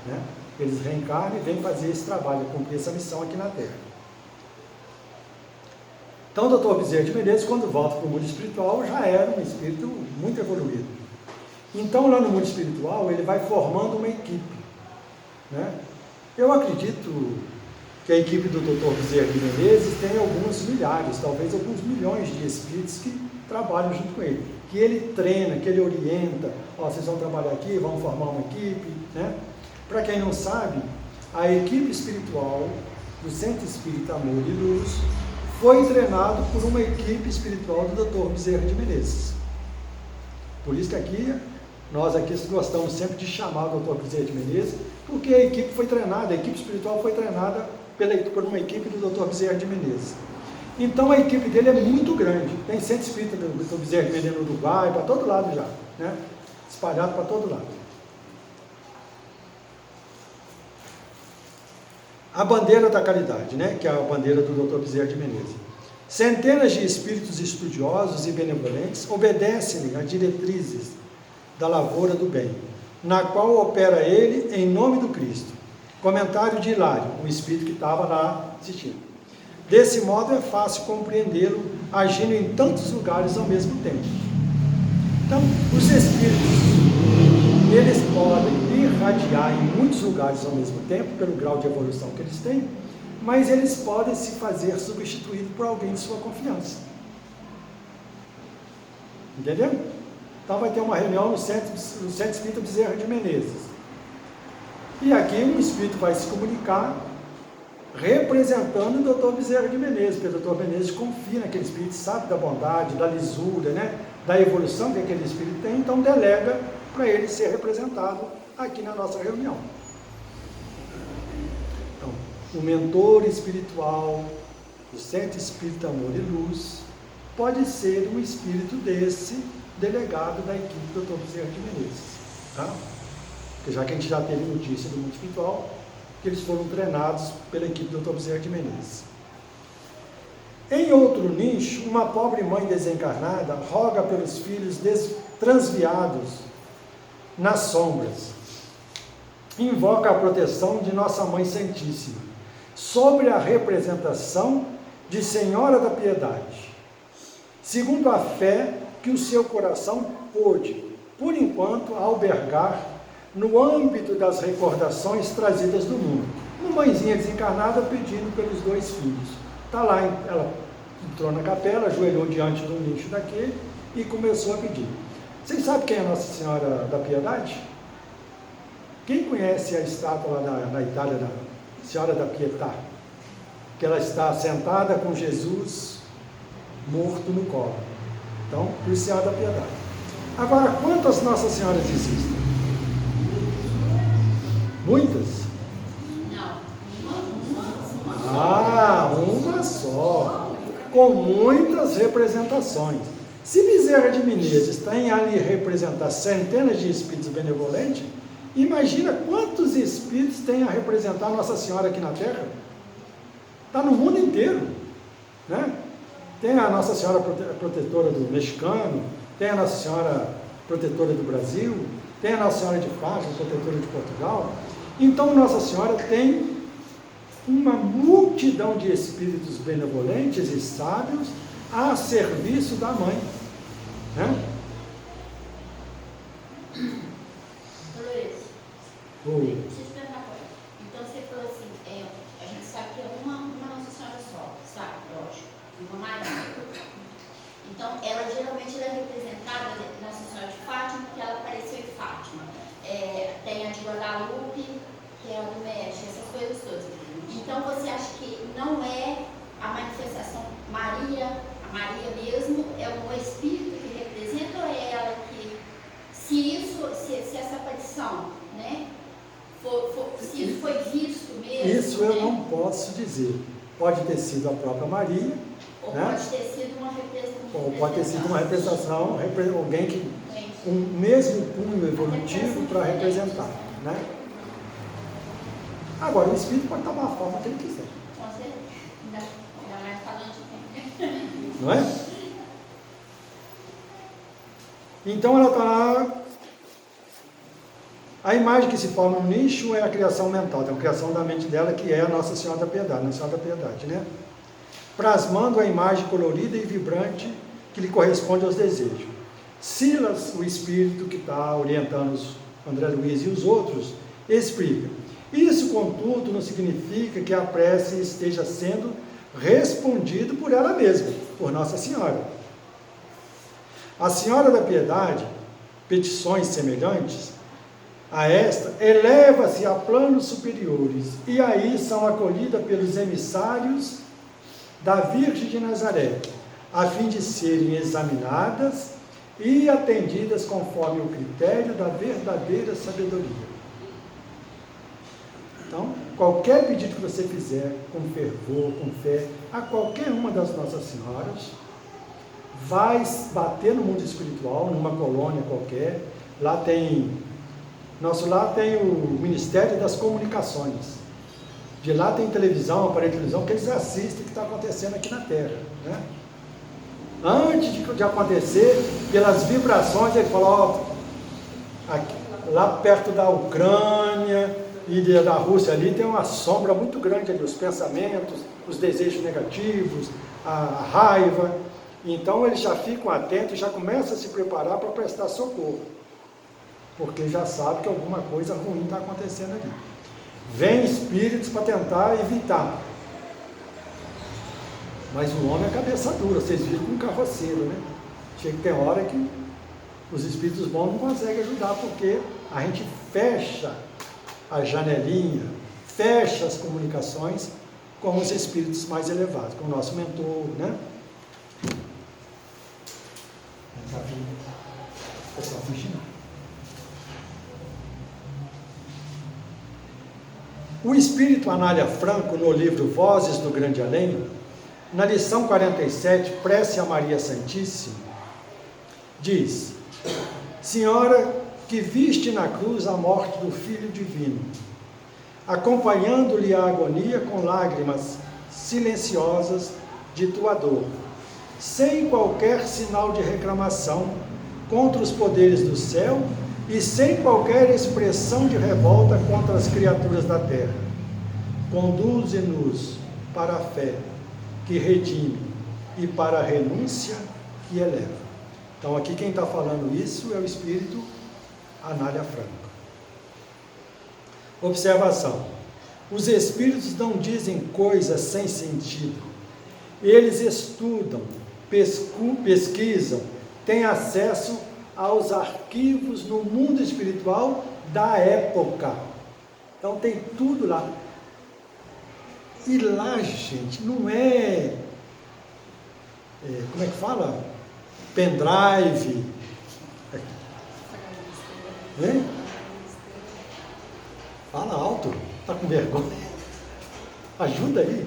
[SPEAKER 2] né? Eles reencarnam e vêm fazer esse trabalho, cumprir essa missão aqui na Terra. Então, o Dr. Bezerra de Menezes, quando volta para o mundo espiritual, já era um espírito muito evoluído. Então, lá no mundo espiritual, ele vai formando uma equipe, né? Eu acredito que a equipe do Dr. Bezerra de Menezes tem alguns milhares, talvez alguns milhões de espíritos que trabalham junto com ele, que ele treina, que ele orienta. Ó, vocês vão trabalhar aqui, vão formar uma equipe, né? Para quem não sabe, a equipe espiritual do Centro Espírita Amor e Luz foi treinado por uma equipe espiritual do Dr. Bezerra de Menezes. Por isso que aqui, nós aqui gostamos sempre de chamar o Dr. Bezerra de Menezes, porque a equipe foi treinada, a equipe espiritual foi treinada por uma equipe do Dr. Bezerra de Menezes. Então a equipe dele é muito grande, tem centro espírita do Dr. Bezerra de Menezes no Uruguai, para todo lado já, né? Espalhado para todo lado. A bandeira da caridade, né? Que é a bandeira do Dr. Bezerra de Menezes. Centenas de espíritos estudiosos e benevolentes obedecem a diretrizes da lavoura do bem, na qual opera ele em nome do Cristo. Comentário de Hilário, o espírito que estava lá assistindo. Desse modo é fácil compreendê-lo, agindo em tantos lugares ao mesmo tempo. Então, os espíritos, eles podem irradiar em muitos lugares ao mesmo tempo, pelo grau de evolução que eles têm, mas eles podem se fazer substituído por alguém de sua confiança. Entendeu? Então vai ter uma reunião no Centro Espírita Bezerra de Menezes. E aqui um espírito vai se comunicar representando o doutor Bezerra de Menezes, porque o doutor Menezes confia naquele espírito, sabe da bondade, da lisura, né? Da evolução que aquele espírito tem, então delega para ele ser representado aqui na nossa reunião. Então, o mentor espiritual do Centro Espírita Amor e Luz pode ser um espírito desse delegado da equipe do Dr. Bezerra de Menezes, tá? Porque já que a gente já teve notícia do mundo espiritual, que eles foram treinados pela equipe do Dr. Bezerra de Menezes. Em outro nicho, uma pobre mãe desencarnada roga pelos filhos transviados nas sombras. Invoca a proteção de Nossa Mãe Santíssima, sobre a representação de Senhora da Piedade, segundo a fé que o seu coração pôde, por enquanto, albergar no âmbito das recordações trazidas do mundo. Uma mãezinha desencarnada pedindo pelos dois filhos. Está lá, ela entrou na capela, ajoelhou diante do nicho daquele e começou a pedir. Vocês sabem quem é a Nossa Senhora da Piedade? Quem conhece a estátua lá na Itália da Senhora da Pietà? Que ela está sentada com Jesus morto no colo. Então, por isso Senhora da Piedade. Agora, quantas Nossas Senhoras existem? Muitas? Uma só, com muitas representações. Se Bezerra de Menezes tem ali representar centenas de espíritos benevolentes, imagina quantos espíritos tem a representar Nossa Senhora aqui na Terra. Está no mundo inteiro, né? Tem a Nossa Senhora protetora do mexicano, tem a Nossa Senhora protetora do Brasil, tem a Nossa Senhora de Fátima, protetora de Portugal. Então Nossa Senhora tem uma multidão de espíritos benevolentes e sábios a serviço da mãe, né?
[SPEAKER 5] Luiz, deixa eu te perguntar uma coisa. Então você falou assim, a gente sabe que é uma Nossa Senhora só, sabe? Lógico, uma Maria. Então ela geralmente é representada, Nossa Senhora de Fátima, porque ela apareceu em Fátima. Tem a de Guadalupe, que é a do México, essas coisas todas. Então você acha que não é a manifestação Maria, a Maria mesmo, é um espírito que representa, ou é ela que, se essa aparição, né, se isso foi visto mesmo?
[SPEAKER 2] Isso eu não posso dizer. Pode ter sido a própria Maria,
[SPEAKER 5] ou
[SPEAKER 2] né?
[SPEAKER 5] Pode ter sido uma representação.
[SPEAKER 2] Ou pode ter sido uma representação, alguém que com o mesmo cunho evolutivo para representar, né? Agora, o espírito pode tomar a forma que ele quiser.
[SPEAKER 5] Com certeza. Ainda mais falando de tempo.
[SPEAKER 2] Não é? Então ela está lá. A imagem que se forma no nicho é a criação mental, é a criação da mente dela, que é a Nossa Senhora da Piedade, Nossa Senhora da Piedade, né? Plasmando a imagem colorida e vibrante que lhe corresponde aos desejos. Silas, o espírito que está orientando André Luiz e os outros, explica: isso, contudo, não significa que a prece esteja sendo respondida por ela mesma, por Nossa Senhora. A Senhora da Piedade, petições semelhantes a esta, eleva-se a planos superiores, e aí são acolhidas pelos emissários da Virgem de Nazaré, a fim de serem examinadas e atendidas conforme o critério da verdadeira sabedoria. Então, qualquer pedido que você fizer com fervor, com fé, a qualquer uma das Nossas Senhoras, vai bater no mundo espiritual, numa colônia qualquer. Lá tem, nosso lar tem o Ministério das Comunicações. De lá tem televisão, aparelho de televisão, que eles assistem o que está acontecendo aqui na Terra, né? Antes de acontecer, pelas vibrações, ele fala: ó, Aqui, lá perto da Ucrânia e da Rússia ali tem uma sombra muito grande ali, os pensamentos, os desejos negativos, a raiva. Então eles já ficam atentos, já começam a se preparar para prestar socorro, porque já sabem que alguma coisa ruim está acontecendo ali. Vem espíritos para tentar evitar. Mas o homem é cabeça dura, vocês viram com um carroceiro, né? Chega que tem hora que os espíritos bons não conseguem ajudar, porque a gente fecha a janelinha, fecha as comunicações com os espíritos mais elevados, com o nosso mentor, né? É só fingir. O espírito Anália Franco, no livro Vozes do Grande Além, na lição 47, Prece a Maria Santíssima, diz: Senhora, que viste na cruz a morte do Filho Divino, acompanhando-lhe a agonia com lágrimas silenciosas de tua dor, sem qualquer sinal de reclamação contra os poderes do céu e sem qualquer expressão de revolta contra as criaturas da terra. Conduze-nos para a fé que redime e para a renúncia que eleva. Então aqui quem está falando isso é o espírito Anália Franco. Observação: os espíritos não dizem coisas sem sentido. Eles estudam, pesquisam, têm acesso aos arquivos no mundo espiritual da época. Então tem tudo lá. E lá, gente, não como é que fala? Pendrive. Hein? Fala alto, está com vergonha. Ajuda aí.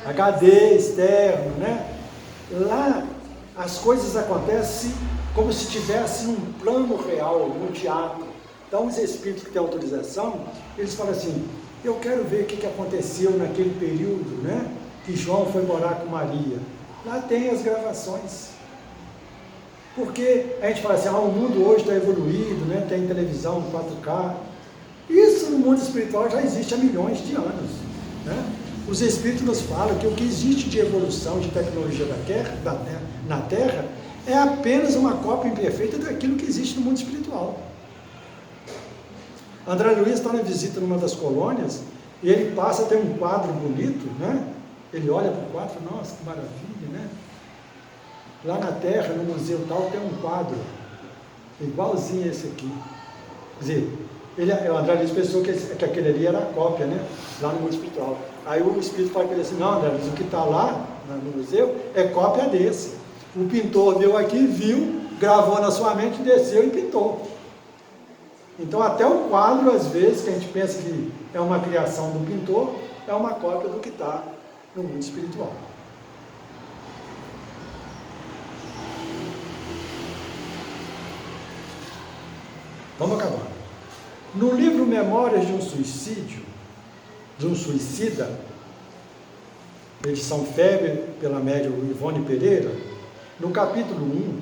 [SPEAKER 2] HD externo, né? Lá as coisas acontecem como se tivesse um plano real, um teatro. Então os espíritos que têm autorização, eles falam assim: eu quero ver o que aconteceu naquele período, né? Que João foi morar com Maria. Lá tem as gravações. Porque a gente fala assim: o mundo hoje está evoluído, né? Tem televisão 4K. Isso no mundo espiritual já existe há milhões de anos, né? Os espíritos nos falam que o que existe de evolução, de tecnologia na Terra, é apenas uma cópia imperfeita daquilo que existe no mundo espiritual. André Luiz está na visita numa das colônias, e ele passa, tem um quadro bonito, né? Ele olha para o quadro e fala: nossa, que maravilha, né? Lá na Terra, no museu tal, tem um quadro igualzinho a esse aqui. Quer dizer, o André Luiz pensou que aquele ali era a cópia, né? Lá no mundo espiritual. Aí o espírito fala para ele assim: não, André Luiz, o que está lá no museu é cópia desse. O pintor veio aqui, viu, gravou na sua mente, desceu e pintou. Então até o quadro, às vezes, que a gente pensa que é uma criação do pintor, é uma cópia do que está no mundo espiritual. Vamos acabar. No livro Memórias de um Suicida, edição Febre, pela médium Ivone Pereira, no capítulo 1,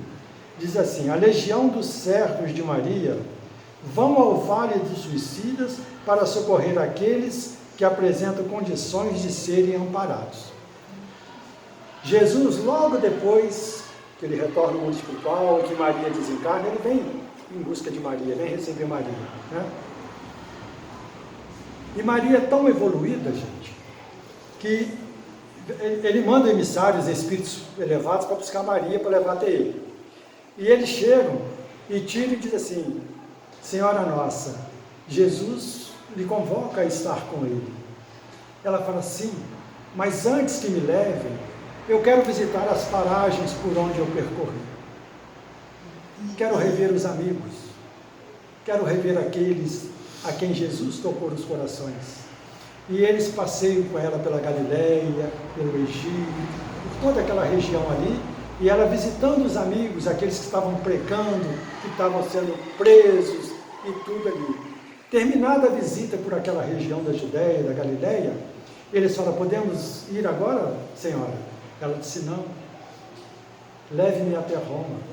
[SPEAKER 2] diz assim: a legião dos servos de Maria vão ao vale dos suicidas para socorrer aqueles que apresentam condições de serem amparados. Jesus, logo depois que ele retorna ao mundo espiritual, que Maria desencarna, ele vem em busca de Maria, vem receber Maria, né? E Maria é tão evoluída, gente, que ele manda emissários, espíritos elevados, para buscar Maria, para levar até ele. E eles chegam e tiram e dizem assim: Senhora nossa, Jesus lhe convoca a estar com ele. Ela fala assim: mas antes que me levem, eu quero visitar as paragens por onde eu percorri. Quero rever os amigos, quero rever aqueles a quem Jesus tocou nos corações. E eles passeiam com ela pela Galileia, pelo Egito, por toda aquela região ali, e ela visitando os amigos, aqueles que estavam pregando, que estavam sendo presos e tudo ali. Terminada a visita por aquela região da Judéia, da Galileia, eles falam: podemos ir agora, Senhora? Ela disse: não, leve-me até Roma.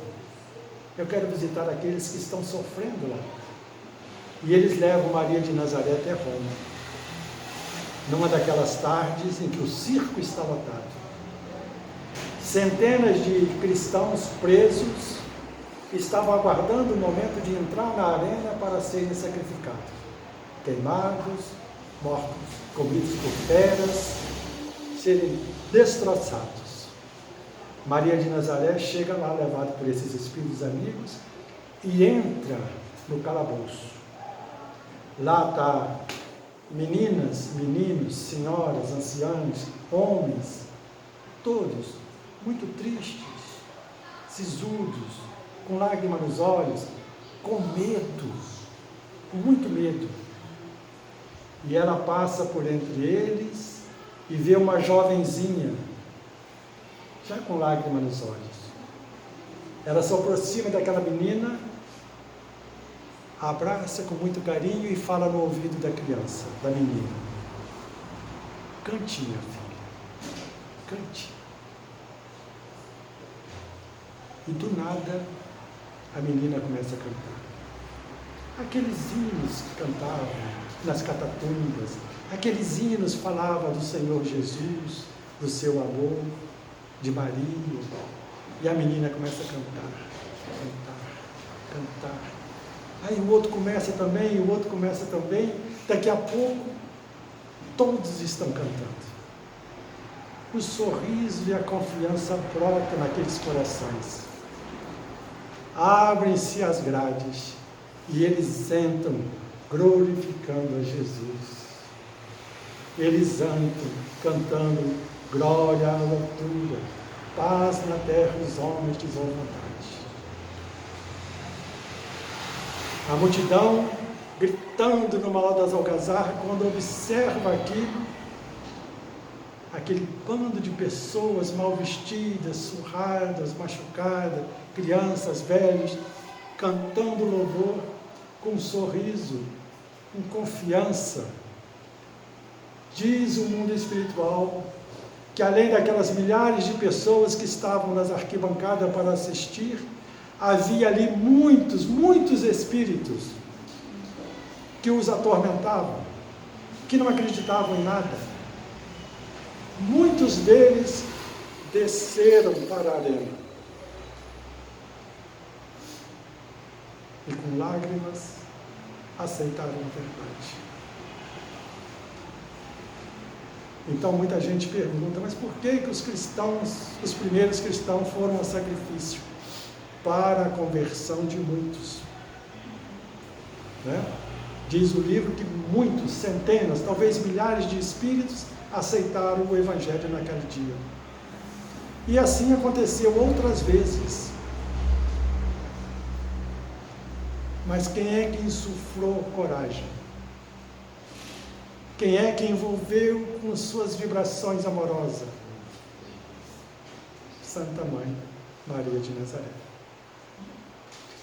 [SPEAKER 2] eu quero visitar aqueles que estão sofrendo lá. E eles levam Maria de Nazaré até Roma, numa daquelas tardes em que o circo está lotado. Centenas de cristãos presos estavam aguardando o momento de entrar na arena para serem sacrificados, queimados, mortos, comidos por feras, serem destroçados. Maria de Nazaré chega lá, levada por esses espíritos amigos, e entra no calabouço. Lá está meninas, meninos, senhoras, anciãos, homens, todos muito tristes, sisudos, com lágrimas nos olhos, com medo, com muito medo. E ela passa por entre eles e vê uma jovenzinha, já com lágrimas nos olhos. Ela se aproxima daquela menina, abraça com muito carinho e fala no ouvido da criança, da menina: cante, minha filha, cante. E do nada, a menina começa a cantar. Aqueles hinos que cantavam nas catatumbas, aqueles hinos falavam do Senhor Jesus, do seu amor, de Maria. E a menina começa a cantar, cantar, cantar. Aí o outro começa também, e o outro começa também. Daqui a pouco, todos estão cantando. O sorriso e a confiança brotam naqueles corações. Abrem-se as grades e eles entram glorificando a Jesus. Eles entram cantando glória à altura, paz na terra os homens de boa vontade. A multidão gritando no maior das algazarras, quando observa aquele bando de pessoas mal vestidas, surradas, machucadas, crianças, velhos, cantando louvor com um sorriso, com confiança. Diz o mundo espiritual que além daquelas milhares de pessoas que estavam nas arquibancadas para assistir, havia ali muitos, muitos espíritos que os atormentavam, que não acreditavam em nada. Muitos deles desceram para a arena e com lágrimas aceitaram a verdade. Então muita gente pergunta, mas por que os cristãos, os primeiros cristãos foram a sacrifício? Para a conversão de muitos. Né? Diz o livro que muitos, centenas, talvez milhares de espíritos aceitaram o Evangelho naquele dia. E assim aconteceu outras vezes. Mas quem é que insuflou coragem? Quem é que envolveu com suas vibrações amorosas? Santa Mãe Maria de Nazaré.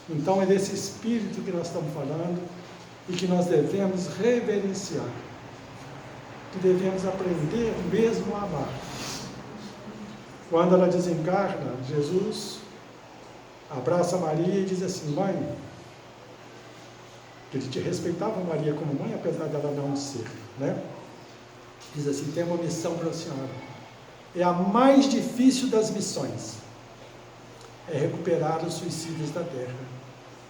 [SPEAKER 2] Então é desse espírito que nós estamos falando e que nós devemos reverenciar, que devemos aprender mesmo a amar. Quando ela desencarna, Jesus abraça Maria e diz assim: mãe, que ele te respeitava Maria como mãe, apesar dela não ser, né? Diz assim: tem uma missão para a senhora, é a mais difícil das missões, é recuperar os suicídios da terra,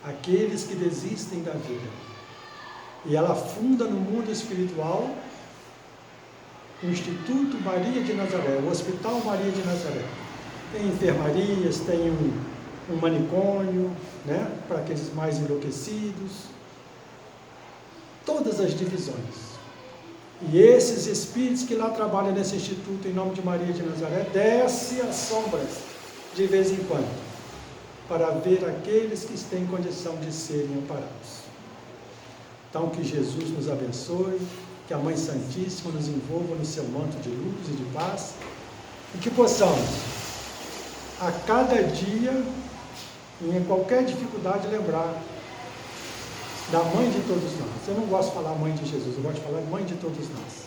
[SPEAKER 2] aqueles que desistem da vida. E ela funda no mundo espiritual o Instituto Maria de Nazaré, o Hospital Maria de Nazaré. Tem enfermarias, tem um manicômio, né, para aqueles mais enlouquecidos, todas as divisões. E esses espíritos que lá trabalham nesse instituto em nome de Maria de Nazaré, descem as sombras de vez em quando, para ver aqueles que têm condição de serem amparados. Então que Jesus nos abençoe, que a Mãe Santíssima nos envolva no seu manto de luz e de paz, e que possamos, a cada dia, em qualquer dificuldade, lembrar da Mãe de todos nós. Eu não gosto de falar Mãe de Jesus, eu gosto de falar Mãe de todos nós.